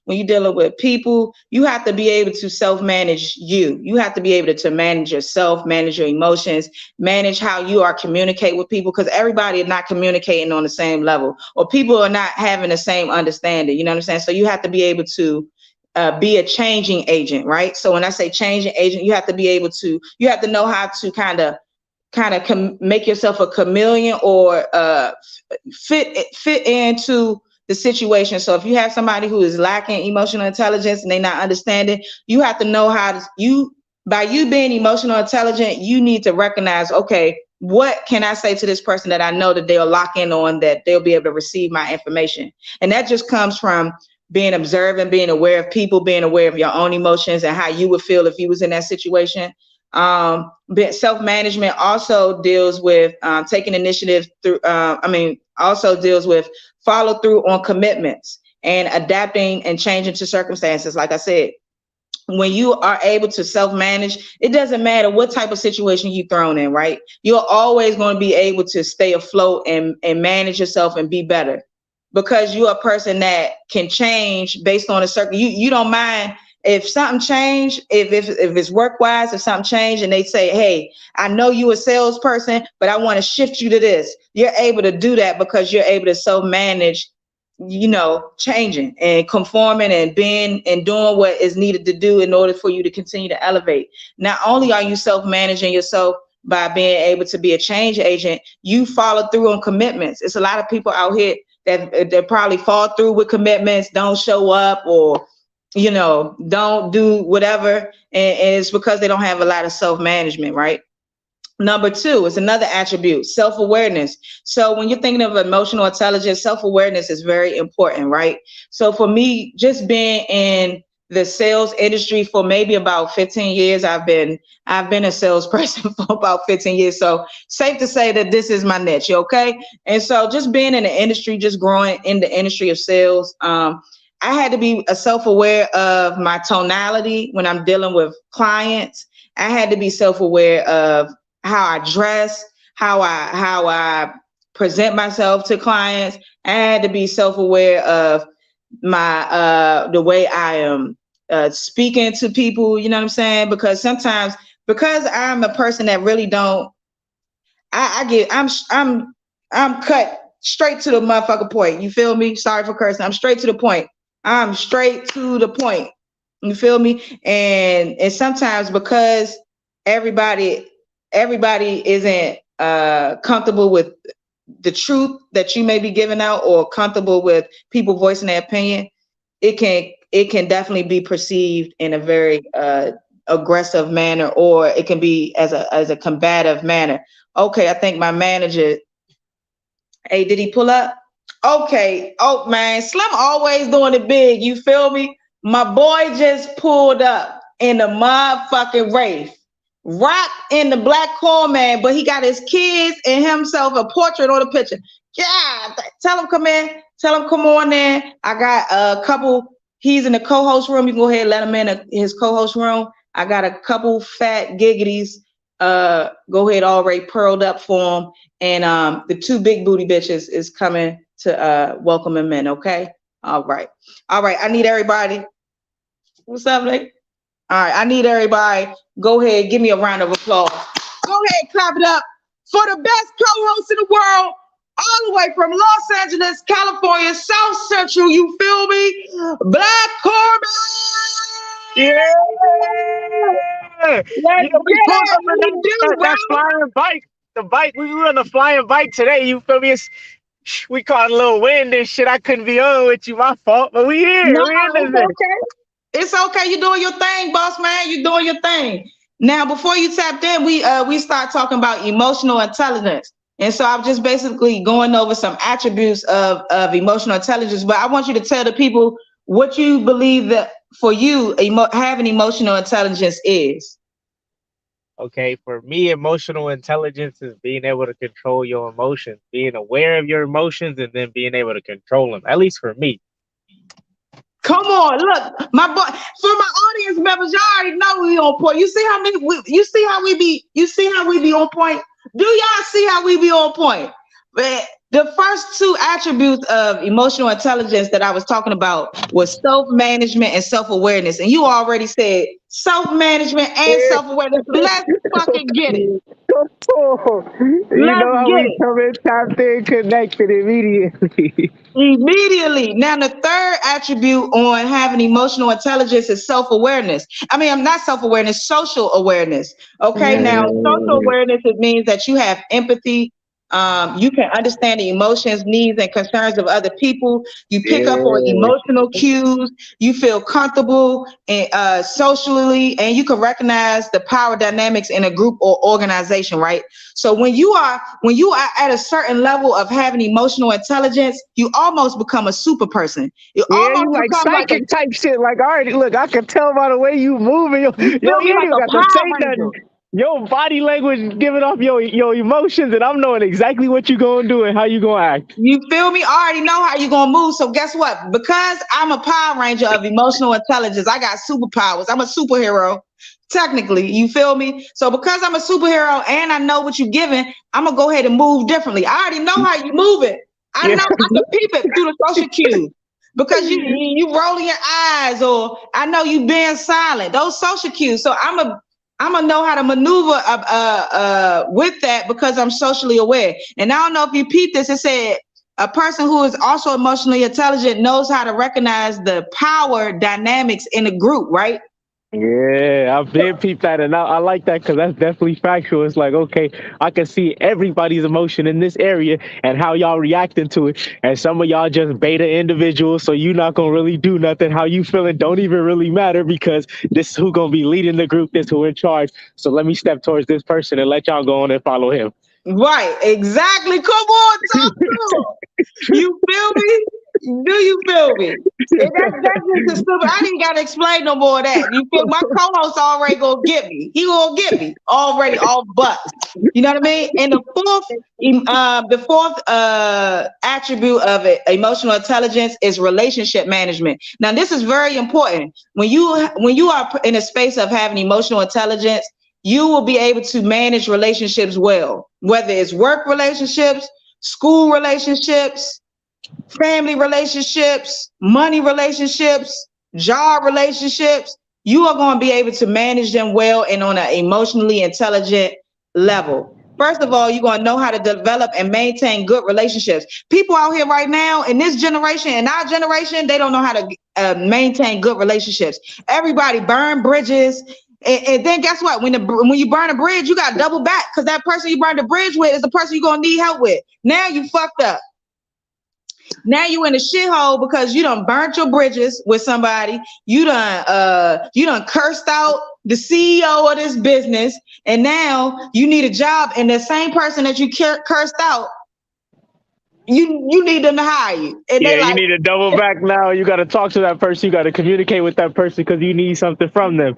you're dealing with people, you have to be able to self-manage you. You have to be able to manage yourself, manage your emotions, manage how you are communicate with people, because everybody is not communicating on the same level, or people are not having the same understanding. You know what I'm saying? So you have to be able to be a changing agent, right? So when I say changing agent, you have to know how to kind of make yourself a chameleon, or fit into the situation. So if you have somebody who is lacking emotional intelligence and they're not understanding, you have to know by you being emotional intelligent, you need to recognize, okay, what can I say to this person that I know that they'll lock in on, that they'll be able to receive my information? And that just comes from being observant, being aware of people, being aware of your own emotions and how you would feel if you was in that situation. But self-management also deals with taking initiative through, also deals with follow through on commitments and adapting and changing to circumstances. Like I said, when you are able to self-manage, it doesn't matter what type of situation you're thrown in, right? You're always going to be able to stay afloat and manage yourself and be better, because you're a person that can change based on you don't mind if something changed, if it's work-wise, if something changed and they say, hey, I know you a salesperson, but I want to shift you to this. You're able to do that because you're able to self-manage, changing and conforming and being and doing what is needed to do in order for you to continue to elevate. Not only are you self-managing yourself by being able to be a change agent, you follow through on commitments. It's a lot of people out here that probably fall through with commitments, don't show up, or don't do whatever, and it's because they don't have a lot of self-management, right? Number 2 is another attribute, self-awareness. So when you're thinking of emotional intelligence, self-awareness is very important, right? So for me, just being in the sales industry for maybe about 15 years, I've been a salesperson for about 15 years. So safe to say that this is my niche, okay? And so just being in the industry, just growing in the industry of sales, I had to be self-aware of my tonality when I'm dealing with clients. I had to be self-aware of how I dress, how I present myself to clients. I had to be self-aware of my the way I am speaking to people, you know what I'm saying? Because sometimes, because I'm a person that really don't, I'm cut straight to the motherfucker point. You feel me? Sorry for cursing. I'm straight to the point. I'm straight to the point. You feel me? And sometimes because everybody isn't comfortable with the truth that you may be giving out, or comfortable with people voicing their opinion, it can definitely be perceived in a very aggressive manner, or it can be as a combative manner. Okay, I think my manager. Hey, did he pull up? Okay. Oh man, Slim always doing it big. You feel me? My boy just pulled up in the motherfucking Wraith. Rock in the black man, but he got his kids and himself a portrait on the picture. Yeah, tell him come in. Tell him come on in. I got a couple. He's in the co-host room. You can go ahead and let him in his co-host room. I got a couple fat giggities. Go ahead, already pearled up for him. And the two big booty bitches is coming to welcome him in. Okay. All right. I need everybody. What's up, Nick? All right. I need everybody. Go ahead. Give me a round of applause. Go ahead. Clap it up for the best co-host in the world, all the way from Los Angeles, California, South Central. You feel me? Black Corbin. Yeah. We pulled up on that flying bike. The bike, we were on the flying bike today. You feel me? We caught a little wind and shit. I couldn't be on with you. My fault. But we here. No, we in it's okay. It's okay. You're doing your thing, boss man. You're doing your thing. Now, before you tapped in, we start talking about emotional intelligence. And so I'm just basically going over some attributes of emotional intelligence. But I want you to tell the people what you believe that for you having emotional intelligence is. Okay, for me, emotional intelligence is being able to control your emotions, being aware of your emotions, and then being able to control them. At least for me. Come on, look, my boy. For my audience members, y'all already know we on point. You see how we be on point. Do y'all see how we be on point? But the first two attributes of emotional intelligence that I was talking about was self-management and self-awareness. And you already said self-management and self-awareness. Let's fucking get it. You know how we come in, tapped in, connected immediately. Immediately. Now, the third attribute on having emotional intelligence is self-awareness. I mean, I'm not self-awareness, social awareness. Okay. Now, social awareness, it means that you have empathy. You can understand the emotions, needs, and concerns of other people. You pick up on emotional cues. You feel comfortable and socially, and you can recognize the power dynamics in a group or organization, right? So when you are at a certain level of having emotional intelligence, you almost become a super person. You almost you like become psychic type shit. Like, already, look, I can tell by the way you moving. You feel me, like a Power Ranger. Your body language giving off your emotions, and I'm knowing exactly what you gonna do and how you gonna act. You feel me? I already know how you gonna move. So guess what? Because I'm a Power Ranger of emotional intelligence, I got superpowers. I'm a superhero, technically. You feel me? So because I'm a superhero and I know what you're giving, I'm gonna go ahead and move differently. I already know how you move it. I know I can peep it through the social cues. Because you rolling your eyes, or I know you being silent. Those social cues. So I'm gonna know how to maneuver with that because I'm socially aware. And I don't know if you peeped this. It said a person who is also emotionally intelligent knows how to recognize the power dynamics in a group, right? Yeah, I've been peeped that, and I like that because that's definitely factual. It's like, okay, I can see everybody's emotion in this area and how y'all reacting to it. And some of y'all just beta individuals, so you're not gonna really do nothing. How you feeling don't even really matter because this is who gonna be leading the group, this who in charge. So let me step towards this person and let y'all go on and follow him. Right, exactly. Come on, talk to him. You feel me? Do you feel me? And that's just the stupid. I didn't gotta explain no more of that. You feel my co-host already gonna get me. He gonna get me already all but. You know what I mean? And the fourth attribute of it, emotional intelligence, is relationship management. Now, this is very important. When you are in a space of having emotional intelligence, you will be able to manage relationships well, whether it's work relationships, school relationships, family relationships, money relationships, job relationships. You are going to be able to manage them well and on an emotionally intelligent level. First of all, you're going to know how to develop and maintain good relationships. People out here right now in this generation, in our generation, they don't know how to maintain good relationships. Everybody burn bridges. And then guess what? When you burn a bridge, you got to double back because that person you burned the bridge with is the person you're going to need help with. Now you fucked up. Now you in a shithole because you done burnt your bridges with somebody. You done cursed out the CEO of this business, and now you need a job. And the same person that you cursed out, you need them to hire you. And yeah, you need to double back now. You got to talk to that person. You got to communicate with that person because you need something from them.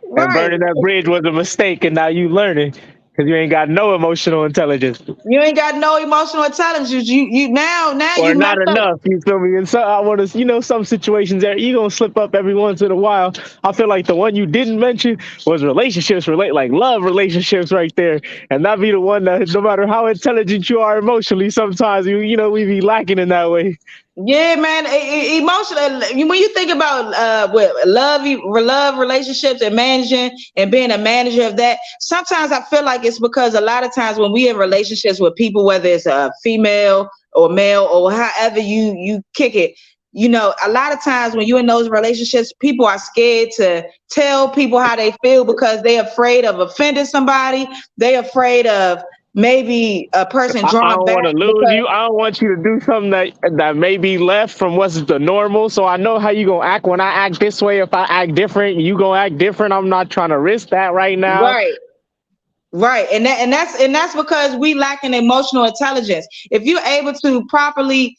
Right. And burning that bridge was a mistake, and now you learning. Because you ain't got no emotional intelligence. You ain't got no emotional intelligence. You now or you not enough. You feel me? And so I want to, some situations there you gonna slip up every once in a while. I feel like the one you didn't mention was relationships, like love relationships, right there. And that be the one that no matter how intelligent you are emotionally, sometimes we be lacking in that way. Yeah, man. Emotional. When you think about love relationships and managing and being a manager of that, sometimes I feel like it's because a lot of times when we in relationships with people, whether it's a female or male or however you kick it, a lot of times when you're in those relationships, people are scared to tell people how they feel because they're afraid of offending somebody. They're afraid of maybe a person drawing I don't want to lose you. I don't want you to do something that may be left from what's the normal. So I know how you gonna act when I act this way. If I act different, you gonna act different. I'm not trying to risk that right now. Right. And that's because we lack an emotional intelligence. If you're able to properly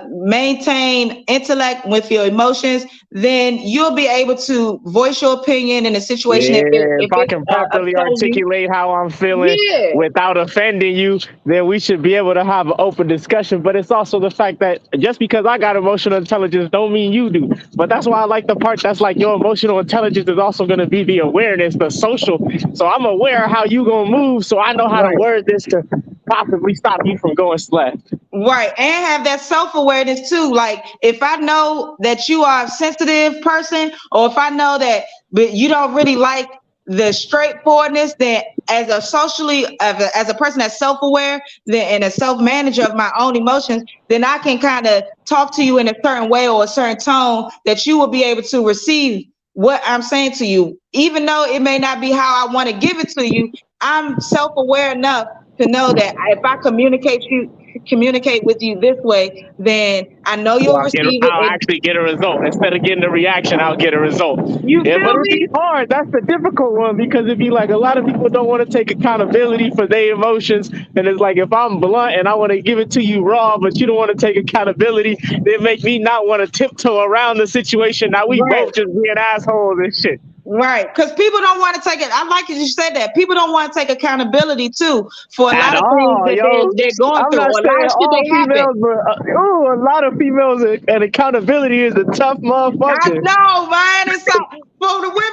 maintain intellect with your emotions, then you'll be able to voice your opinion in a situation. If I can properly articulate how I'm feeling without offending you, then we should be able to have an open discussion. But it's also the fact that just because I got emotional intelligence don't mean you do. But that's why I like the part that's like your emotional intelligence is also going to be the awareness, the social. So I'm aware of how you going to move, so I know how to word this to possibly stop you from going left. Right. And have that self-awareness too. Like if I know that you are a sensitive person, or if I know that but you don't really like the straightforwardness, then as a person that's self-aware and a self-manager of my own emotions, then I can kind of talk to you in a certain way or a certain tone that you will be able to receive what I'm saying to you. Even though it may not be how I want to give it to you, I'm self-aware enough to know that if I communicate with you this way, then I know you'll receive it. I'll actually get a result. Instead of getting a reaction, I'll get a result. But it's hard. That's the difficult one because it'd be like a lot of people don't want to take accountability for their emotions. And it's like if I'm blunt and I want to give it to you raw, but you don't want to take accountability, they make me not want to tiptoe around the situation. Now we both just being assholes and shit. Right, because people don't want to take it. I like you said that. People don't want to take accountability too for a lot of things that they're going through. A lot of shit they happen. A lot of females and accountability is a tough motherfucker. I know, man. It's so for the women.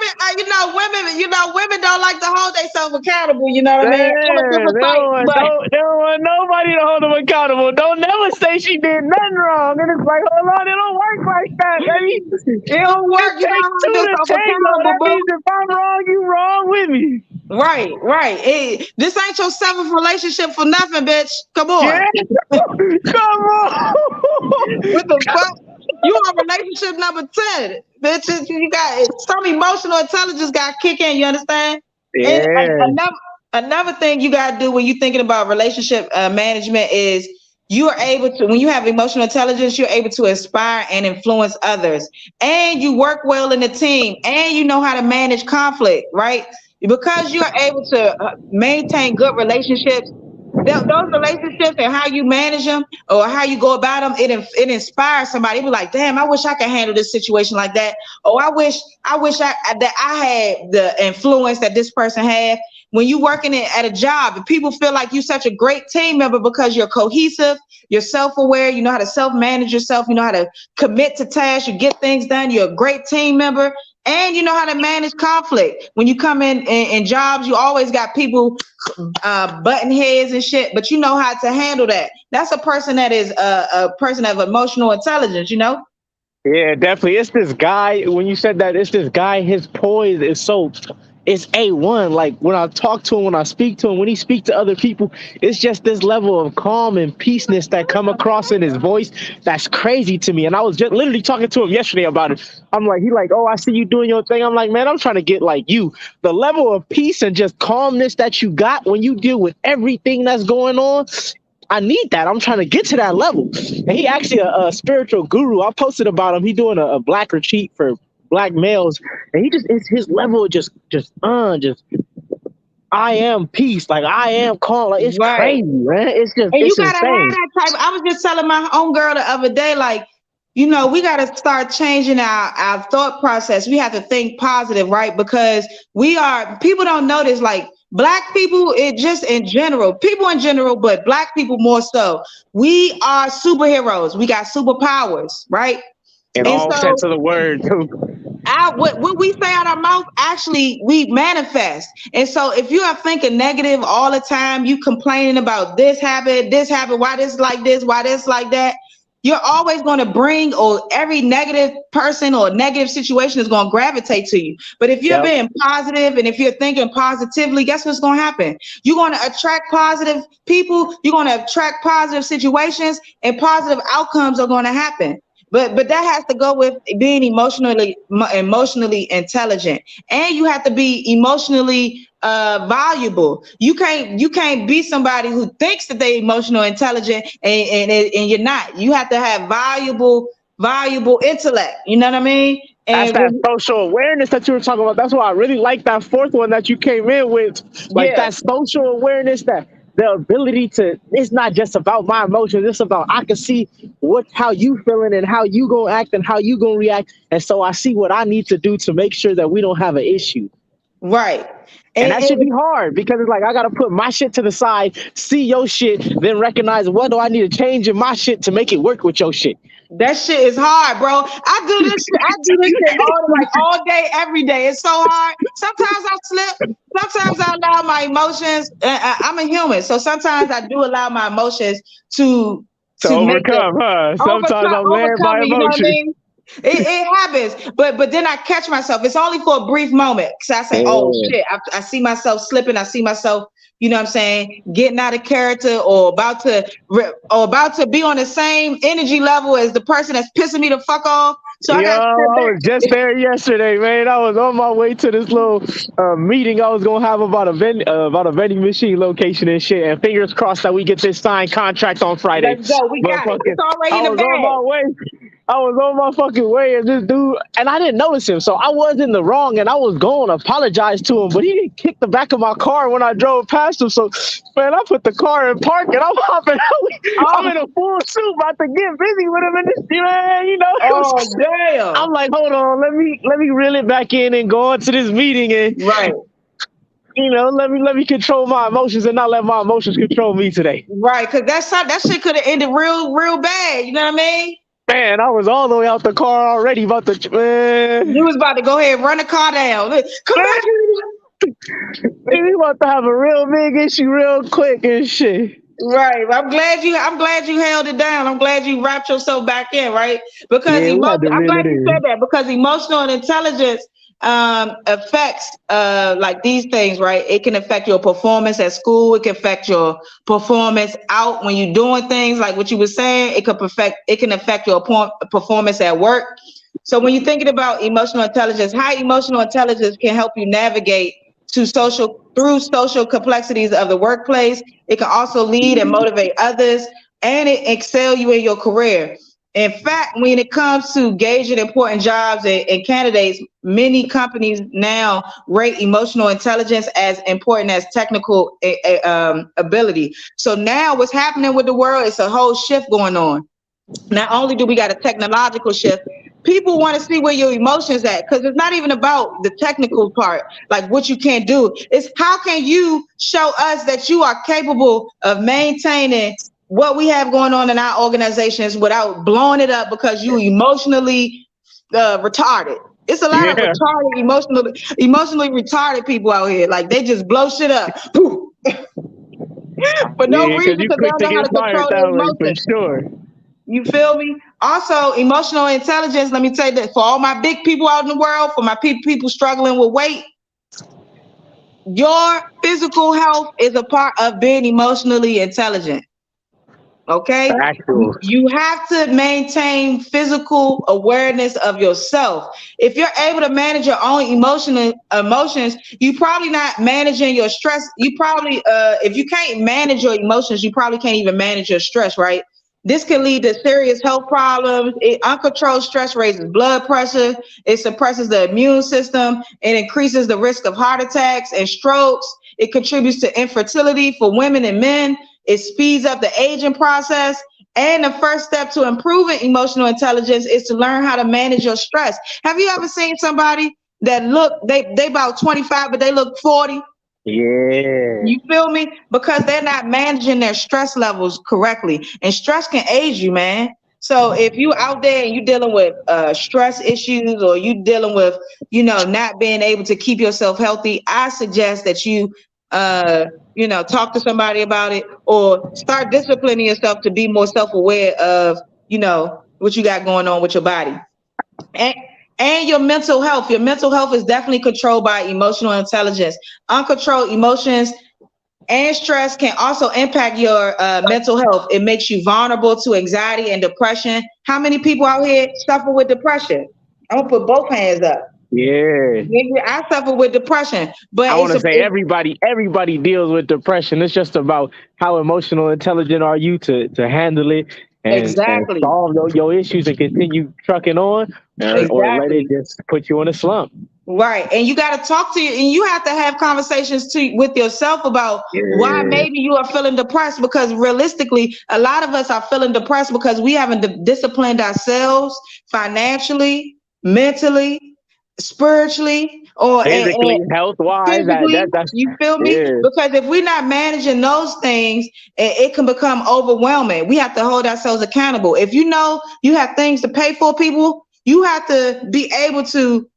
Women don't like to hold themselves accountable. You know what I mean? They don't want nobody to hold them accountable. Don't never say she did nothing wrong. And it's like, hold on, it don't work like that, baby. It don't work. You don't hold yourself accountable. That means if I'm wrong, you wrong with me. Right. This ain't your seventh relationship for nothing, bitch. Come on. Yeah. Come on. What the fuck? You on relationship number 10, bitches. You got some emotional intelligence got kick in. You understand? Yeah. And another thing you got to do when you're thinking about relationship management is you are able to, when you have emotional intelligence, you're able to inspire and influence others, and you work well in a team, and you know how to manage conflict, right? Because you're able to maintain good relationships, those relationships and how you manage them or how you go about them, it inspires somebody. It be like, damn, I wish I could handle this situation like that. Oh, that I had the influence that this person had. When you working at a job, and people feel like you're such a great team member because you're cohesive, you're self-aware, you know how to self-manage yourself, you know how to commit to tasks, you get things done, you're a great team member, and you know how to manage conflict. When you come in jobs, you always got people button heads and shit, but you know how to handle that. That's a person that is a person of emotional intelligence, you know? Yeah, definitely. It's this guy. When you said that, it's this guy. His poise is so, it's A1. Like when I talk to him, when I speak to him, when he speaks to other people, it's just this level of calm and peaceness that come across in his voice. That's crazy to me. And I was just literally talking to him yesterday about it. I'm like, he like, oh, I see you doing your thing. I'm like, man, I'm trying to get like you. The level of peace and just calmness that you got when you deal with everything that's going on. I need that. I'm trying to get to that level. And he actually a spiritual guru. I posted about him. He doing a black retreat for black males, and he just it's his level of just I am peace, like I am calm. Like it's crazy, man. It's just and it's you gotta insane. have that type. I was just telling my own girl the other day, like, you know, we got to start changing our thought process. We have to think positive, right? Because people don't notice, like black people, it just in general, people in general, but black people more so. We are superheroes. We got superpowers, right? In all sense of the word. What we say out our mouth, actually, we manifest. And so if you are thinking negative all the time, you complaining about this happened, why this like this, why this like that, you're always going to bring, or every negative person or negative situation is going to gravitate to you. But if you're being positive and if you're thinking positively, guess what's going to happen? You're going to attract positive people. You're going to attract positive situations, and positive outcomes are going to happen. But that has to go with being emotionally intelligent, and you have to be emotionally valuable. You can't be somebody who thinks that they're emotional intelligent and you're not. You have to have valuable intellect. You know what I mean? That's And that social awareness that you were talking about. That's why I really like that fourth one that you came in with. Like that social awareness, that the ability to, it's not just about my emotions, it's about I can see how you feeling and how you gonna act and how you gonna react. And so I see what I need to do to make sure that we don't have an issue. Right. And that should be hard, because it's like I gotta put my shit to the side, see your shit, then recognize what do I need to change in my shit to make it work with your shit. That shit is hard, bro. I do this shit all day, every day. It's so hard. Sometimes I slip. Sometimes I allow my emotions. I'm a human, so sometimes I do allow my emotions to overcome, Sometimes I'm led by emotion. You know what I mean? It happens, but then I catch myself. It's only for a brief moment, because I say, oh shit, I see myself slipping. I see myself, you know what I'm saying, getting out of character, or about to be on the same energy level as the person that's pissing me the fuck off. So I was just there yesterday, man. I was on my way to this little meeting I was gonna have about a vending machine location and shit. And fingers crossed that we get this signed contract on Friday. Let's go. We got it. It's already in the bag. I was on my fucking way, and this dude, and I didn't notice him, so I was in the wrong, and I was going to apologize to him, but he didn't kick the back of my car when I drove past him. So, man, I put the car in park, and I'm hopping out. I'm in a full suit, about to get busy with him in this, man, you know. Oh damn! I'm like, hold on, let me reel it back in and go on to this meeting, and you know, let me control my emotions and not let my emotions control me today. Right, because that shit could have ended real bad. You know what I mean? Man, I was all the way out the car already. You was about to go ahead and run the car down. Come back. We about to have a real big issue real quick and shit. Right. I'm glad you held it down. I'm glad you wrapped yourself back in, right? Because I'm glad you said that, because emotional intelligence affects like these things, right? It can affect your performance at school. It can affect your performance out when you're doing things like what you were saying. It can affect your performance at work. So when you're thinking about emotional intelligence, how emotional intelligence can help you navigate through social complexities of the workplace. It can also lead and motivate others, and it excel you in your career. In fact, when it comes to gauging important jobs and candidates, many companies now rate emotional intelligence as important as technical ability. So now what's happening with the world is a whole shift going on. Not only do we got a technological shift, people want to see where your emotions at, because it's not even about the technical part, like what you can't do. It's how can you show us that you are capable of maintaining what we have going on in our organizations without blowing it up because you emotionally retarded. It's a lot of retarded, emotionally retarded people out here. Like they just blow shit up for no reason because they don't know how to control their emotions. For sure. You feel me? Also, emotional intelligence, let me tell you that for all my big people out in the world, for my people struggling with weight, your physical health is a part of being emotionally intelligent. Okay? You have to maintain physical awareness of yourself. If you're able to manage your own emotions, you probably not managing your stress. You probably, if you can't manage your emotions, you probably can't even manage your stress, right? This can lead to serious health problems. Uncontrolled stress raises blood pressure. It suppresses the immune system. It increases the risk of heart attacks and strokes. It contributes to infertility for women and men. It speeds up the aging process. And the first step to improving emotional intelligence is to learn how to manage your stress. Have you ever seen somebody that they about 25, but they look 40? Yeah. You feel me? Because they're not managing their stress levels correctly. And stress can age you, man. So if you out there and you dealing with stress issues, or you dealing with, not being able to keep yourself healthy, I suggest that you talk to somebody about it, or start disciplining yourself to be more self-aware of, what you got going on with your body. And your mental health. Your mental health is definitely controlled by emotional intelligence. Uncontrolled emotions and stress can also impact your mental health. It makes you vulnerable to anxiety and depression. How many people out here suffer with depression? I'm gonna put both hands up. Yeah. I suffer with depression, but I want to say everybody deals with depression. It's just about how emotional intelligent are you to handle it and solve your issues and continue trucking on, or let it just put you in a slump. Right. And you got to talk to you, and you have to have conversations with yourself about why maybe you are feeling depressed, because realistically, a lot of us are feeling depressed because we haven't disciplined ourselves financially, mentally, spiritually, or physically, health-wise. That's, you feel me? Because if we're not managing those things, it can become overwhelming. We have to hold ourselves accountable. If you know you have things to pay for, people, you have to be able to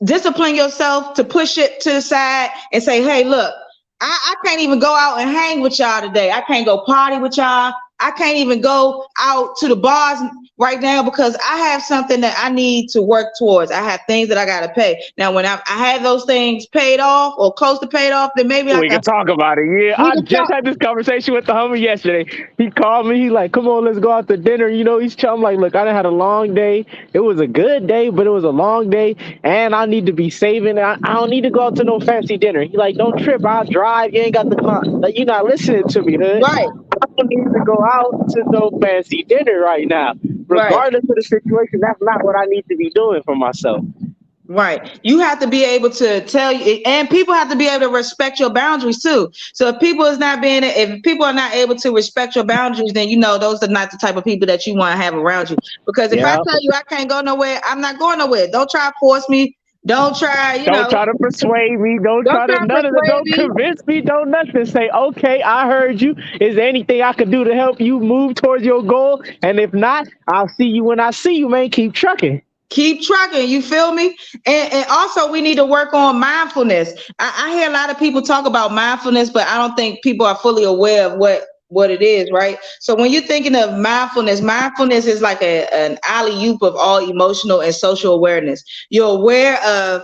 discipline yourself to push it to the side and say, hey, look, I can't even go out and hang with y'all today. I can't go party with y'all. I can't even go out to the bars right now because I have something that I need to work towards. I have things that I got to pay. Now, when I have those things paid off or close to paid off, then maybe we can talk about it. Yeah, I just had this conversation with the homie yesterday. He called me. He's like, come on, let's go out to dinner. I'm like, look, I done had a long day. It was a good day, but it was a long day, and I need to be saving. I don't need to go out to no fancy dinner. He's like, don't trip. I'll drive. You ain't got the car. Like, you're not listening to me, hood. Right. I don't need to go out to no fancy dinner right now. Regardless of the situation, that's not what I need to be doing for myself. Right. You have to be able to tell you, and people have to be able to respect your boundaries too. So if people are not able to respect your boundaries, then those are not the type of people that you want to have around you. Because if I tell you I can't go nowhere, I'm not going nowhere. Don't try to force me. Don't try, Don't try to persuade me. Don't convince me. Don't nothing. Say, okay, I heard you. Is there anything I can do to help you move towards your goal? And if not, I'll see you when I see you, man. Keep trucking. Keep trucking. You feel me? And also, we need to work on mindfulness. I hear a lot of people talk about mindfulness, but I don't think people are fully aware of what it is, right? So when you're thinking of mindfulness is like an alley-oop of all emotional and social awareness. You're aware of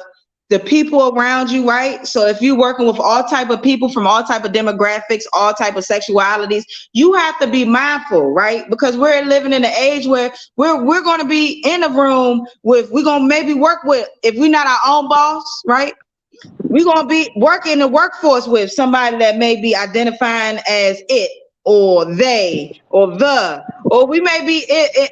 the people around you, right? So if you're working with all type of people from all type of demographics, all type of sexualities, you have to be mindful, right? Because we're living in an age where we're going to be in a room we're going to maybe work with, if we're not our own boss, right? We're going to be working in the workforce with somebody that may be identifying as it, or they, or the, Or we may be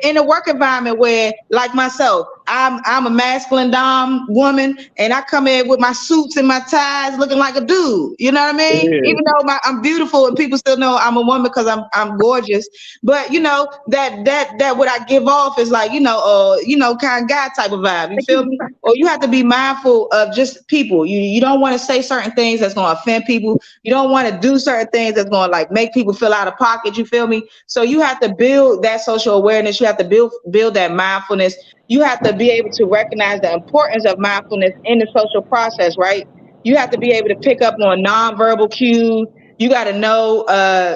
in a work environment where, like myself, I'm a masculine dom woman, and I come in with my suits and my ties, looking like a dude. You know what I mean? Yeah. Even though I'm beautiful, and people still know I'm a woman because I'm gorgeous. But you know that what I give off is like kind of guy type of vibe. You feel me? Or you have to be mindful of just people. You don't want to say certain things that's going to offend people. You don't want to do certain things that's going to like make people feel out of pocket. You feel me? So you have to build that social awareness. You have to build that mindfulness. You have to be able to recognize the importance of mindfulness in the social process, right? You have to be able to pick up on nonverbal cues. You got to know.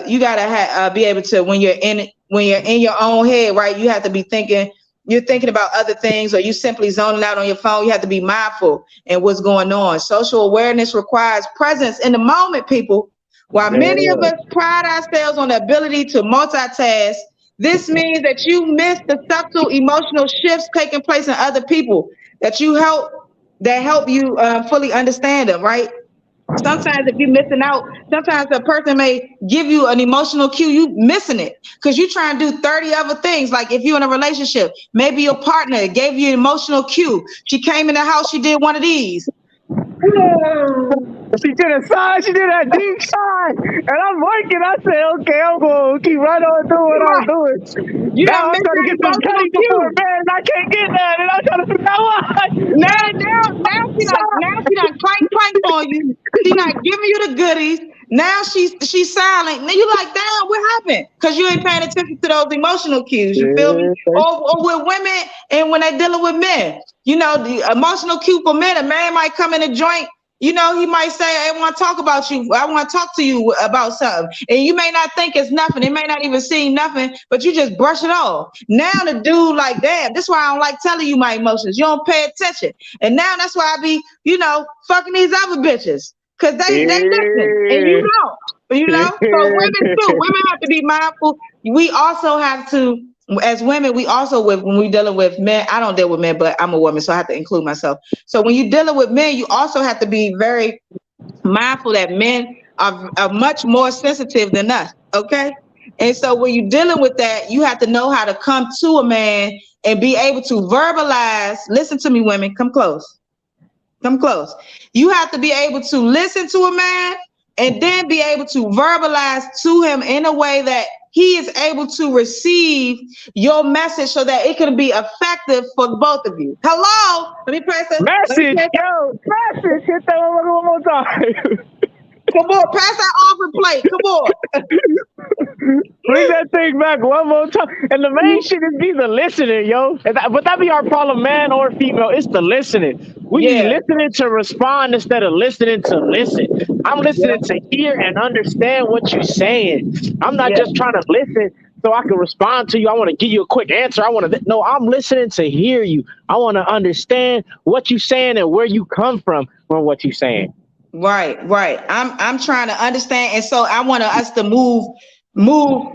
You got to be able to when you're in your own head, right? You have to be thinking. You're thinking about other things, or you simply zoning out on your phone. You have to be mindful in what's going on. Social awareness requires presence in the moment, people. While many of us pride ourselves on the ability to multitask, this means that you miss the subtle emotional shifts taking place in other people that help you fully understand them, right? Sometimes if you're missing out, sometimes a person may give you an emotional cue, you missing it because you try and do 30 other things. Like if you're in a relationship, maybe your partner gave you an emotional cue. She came in the house, she did one of these. She did a sign, she did that deep sign, and I'm working. I said, okay, I'm going to keep right on doing what I'm doing. You Now don't I'm miss trying to that get some emotional cutting cue. before bed, and I can't get that, and I'm trying to figure out why. Now she done clank on you. She not giving you the goodies. Now she's silent. Now you like, damn, what happened? Because you ain't paying attention to those emotional cues. You feel me? Or with women, and when they dealing with men, the emotional cue for men, a man might come in a joint. He might say, I want to talk about you. I want to talk to you about something. And you may not think it's nothing. It may not even seem nothing, but you just brush it off. Now the dude like, damn, this is why I don't like telling you my emotions. You don't pay attention. And now that's why I be, fucking these other bitches. Because they listen and you don't. So women too. Women have to be mindful. We also have to, as women, when we dealing with men, I don't deal with men, but I'm a woman, so I have to include myself. So when you're dealing with men, you also have to be very mindful that men are much more sensitive than us, okay? And so when you're dealing with that, you have to know how to come to a man and be able to verbalize. Listen to me, women, come close. Come close. You have to be able to listen to a man and then be able to verbalize to him in a way that he is able to receive your message so that it can be effective for both of you. Hello? Let me press it. Message. Hit that one more time. Come on, pass that offer plate. Come on. Bring that thing back one more time. And the main shit is be the listening, yo. But that be our problem, man or female. It's the listening. We be listening to respond instead of listening to listen. I'm listening to hear and understand what you're saying. I'm not just trying to listen so I can respond to you. I want to give you a quick answer. No, I'm listening to hear you. I want to understand what you're saying and where you come from what you're saying. Right. I'm trying to understand, and so I want us to move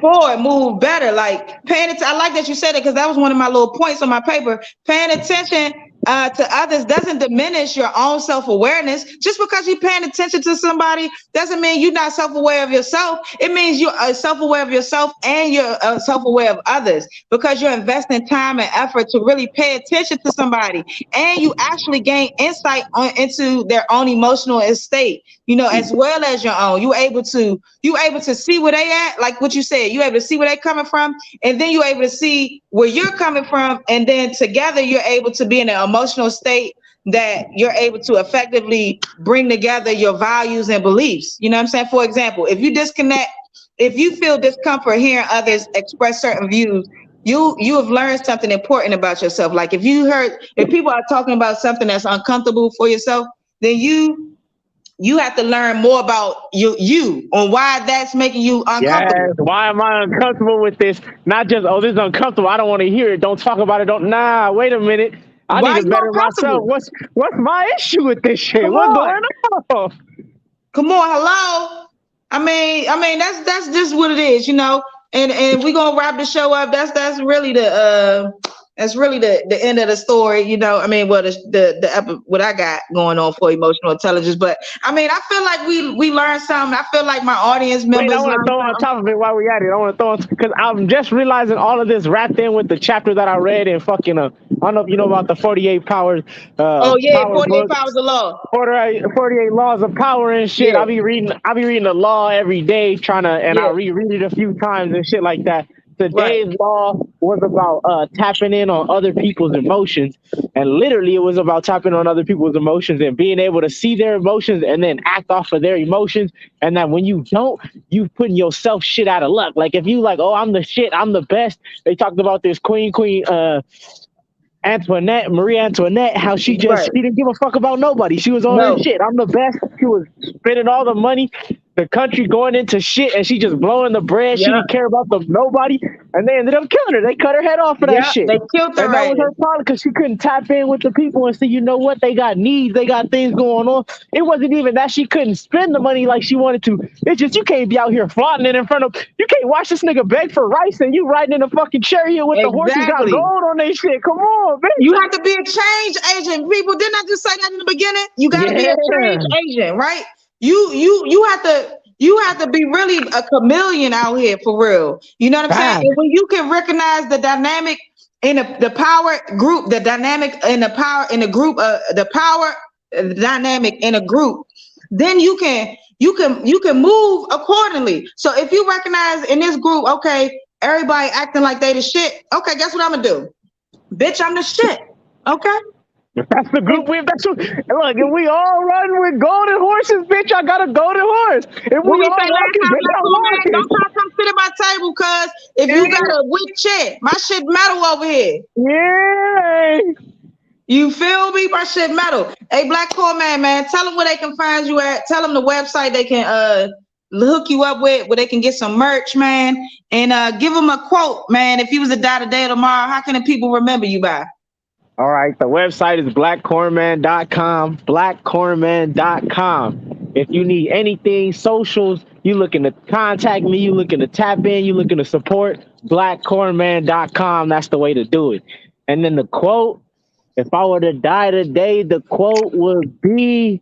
forward, move better. Like paying attention. I like that you said it because that was one of my little points on my paper. Paying attention to others doesn't diminish your own self-awareness. Just because you're paying attention to somebody doesn't mean you're not self-aware of yourself. It means you're self-aware of yourself and you're self-aware of others because you're investing time and effort to really pay attention to somebody, and you actually gain insight into their own emotional state, as well as your own. You able to see where they at, like what you said. You able to see where they coming from, and then you able to see where you're coming from, and then together you're able to be in an emotional state that you're able to effectively bring together your values and beliefs. You know what I'm saying? For example, if you feel discomfort hearing others express certain views, you have learned something important about yourself. Like if people are talking about something that's uncomfortable for yourself, then you have to learn more about you on why that's making you uncomfortable. Yes. Why am I uncomfortable with this? Not just, this is uncomfortable. I don't want to hear it. Don't talk about it. Wait a minute. I need to better myself. What's my issue with this shit? What's going on? Come on, hello. I mean that's just what it is, and we're gonna wrap the show up. That's really the That's really the end of the story, you know. I mean, well, what I got going on for emotional intelligence, but I mean, I feel like we learned something. I feel like my audience Wait, members I want to learned throw on something. top of it while we at it. I want to throw on because I'm just realizing all of this wrapped in with the chapter that I read in fucking I don't know if you know about the 48 powers Oh yeah, power 48 book. powers of law. 48 laws of power and shit. Yeah, I be reading the law every day and I yeah, reread it a few times and shit like that. right. Today's law was about tapping in on other people's emotions, and literally it was about tapping on other people's emotions and being able to see their emotions and then act off of their emotions. And that when you don't, you putting yourself shit out of luck. Like if you like, oh, I'm the shit, I'm the best. They talked about this Queen Marie Antoinette, how she Right. didn't give a fuck about nobody. She was on her No. shit. I'm the best. She was spending all the money, the country going into shit, and she just blowing the bread. She Yeah. didn't care about nobody, and they ended up killing her. They cut her head off for that Yeah, shit. they killed her And that was ass. her problem because she couldn't tap in with the people and say, you know what, they got needs, they got things going on. It wasn't even that she couldn't spend the money like she wanted to. It's just you can't be out here flaunting it in front of. You can't watch this nigga beg for rice and you riding in a fucking chariot with the horses got Exactly. gold on their shit. Come on, bitch. You have to be a change agent. People, didn't I just say that in the beginning? You got to be a change agent, right? You have to be really a chameleon out here for real. You know what I'm saying? And when you can recognize the dynamic in the power group, the dynamic in the power in the group, the power dynamic in a group, then you can move accordingly. So if you recognize in this group, okay, everybody acting like they the shit. Okay, guess what I'm gonna do? Bitch, I'm the shit. Okay. That's the group we. That's what. Look, if we all run with golden horses, bitch, I got a golden horse. If What we we all say last walking, time, bitch, Black I'm Cool Man, walking. don't try to come sit at my table, cuz if you got a weak chair, my shit metal over here. Yeah. You feel me? My shit metal. Hey, Black Cool Man, tell them where they can find you at. Tell them the website they can hook you up with, where they can get some merch, man. And give them a quote, man. If you was to die today or tomorrow, how can the people remember you by? All right, the website is blackcornman.com, blackcornman.com. If you need anything, socials, you looking to contact me, you looking to tap in, you looking to support, blackcornman.com. That's the way to do it. And then the quote, if I were to die today, the quote would be,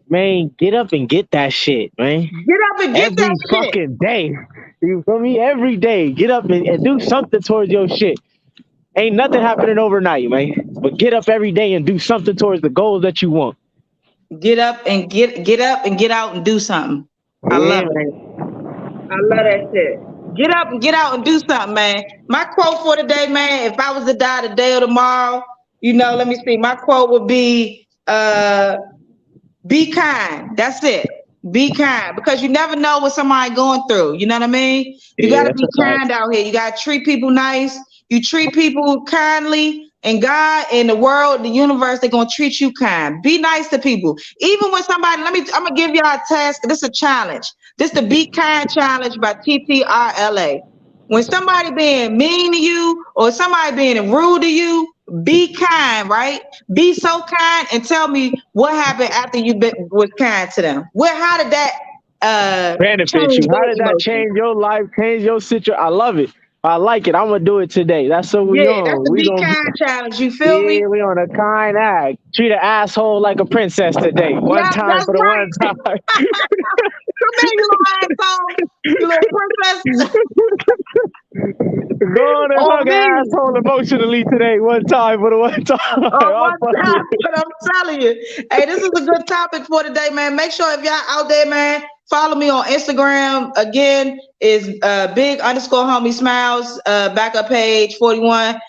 man, get up and get that shit, man. Get up and get that shit. Every fucking day. You feel me? Every day. Get up and do something towards your shit. Ain't nothing happening overnight, man. But get up every day and do something towards the goals that you want. Get up and get out and do something. I love it. I love that shit. Get up and get out and do something, man. My quote for today, man, if I was to die today or tomorrow, you know, let me see. My quote would be be kind. That's it. Be kind, because you never know what somebody going through. You know what I mean? You gotta be kind out here. You gotta treat people nice. You treat people kindly, and God and the world, the universe, they're gonna treat you kind. Be nice to people. Even when somebody, I'm gonna give y'all a task. This is a challenge. This the Be Kind Challenge by TTRLA. When somebody being mean to you or somebody being rude to you, be kind, right? Be so kind and tell me what happened after you was kind to them. How did that benefit you? How did that change your life, change your situation? I love it. I like it. I'm gonna do it today. That's what we on. That's the Be Kind Challenge. You feel me? We on a kind act. Treat an asshole like a princess today. One time for the one time. Come here, you little asshole. You little princess. Go on and hug an asshole emotionally today. One time for the one time. One time, but I'm telling you. Hey, this is a good topic for today, man. Make sure if y'all out there, man, follow me on Instagram. Again, is big_homie smiles, backup page 41.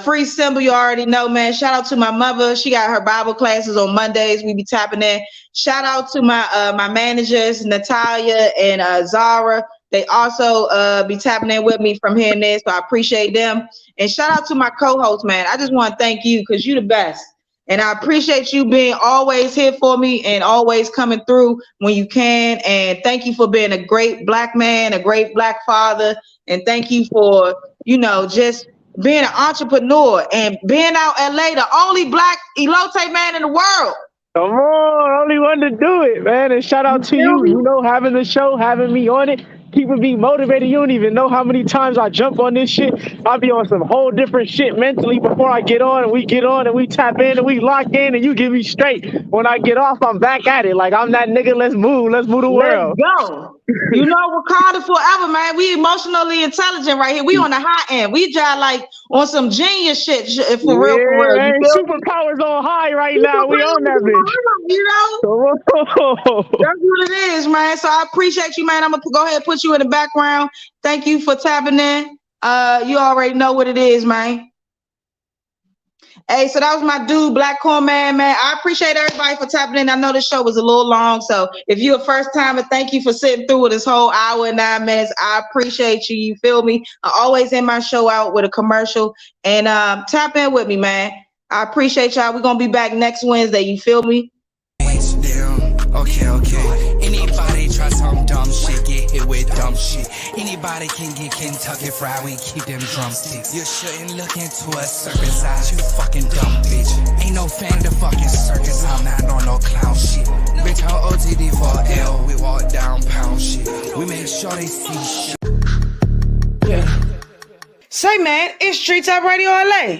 Free symbol, you already know, man. Shout out to my mother. She got her Bible classes on Mondays. We be tapping in. Shout out to my my managers, Natalia and Zara. They also be tapping in with me from here and there, so I appreciate them. And shout out to my co-host, man. I just want to thank you because you're the best. And I appreciate you being always here for me and always coming through when you can. And thank you for being a great Black man, a great Black father. And thank you for, you know, just being an entrepreneur and being out LA, the only Black elote man in the world. Come on, only one to do it, man. And shout out to you, you know, having the show, having me on it. keeping me motivated. You don't even know how many times I jump on this shit. I'll be on some whole different shit mentally before I get on, and we get on and we tap in and we lock in and you get me straight. When I get off, I'm back at it. Like, I'm that nigga. Let's move the world. Let's go. You know, Wakanda forever, man. We emotionally intelligent right here. We on the high end. We just like on some genius shit for real. Man, superpowers on high right now. We on that bitch. You know? That's what it is, man. So I appreciate you, man. I'm gonna go ahead and put you in the background. Thank you for tapping in. You already know what it is, man. Hey, so that was my dude, Black Corn Man, man. I appreciate everybody for tapping in. I know this show was a little long, so if you're a first timer, thank you for sitting through this whole hour and 9 minutes. I appreciate you. You feel me? I always end my show out with a commercial, and tap in with me, man. I appreciate y'all. We're gonna be back next Wednesday. You feel me? Okay. Anybody try some dumb shit, get hit with dumb shit. Anybody can get Kentucky Fried, we keep them drumsticks. You shouldn't look into a circus eyes, you fucking dumb bitch. Ain't no fan of the fucking circus, I'm not on no clown shit. Bitch, I'm OTD for L, we walk down pound shit. We make sure they see shit. Yeah. Say, man, it's Street Top Radio LA.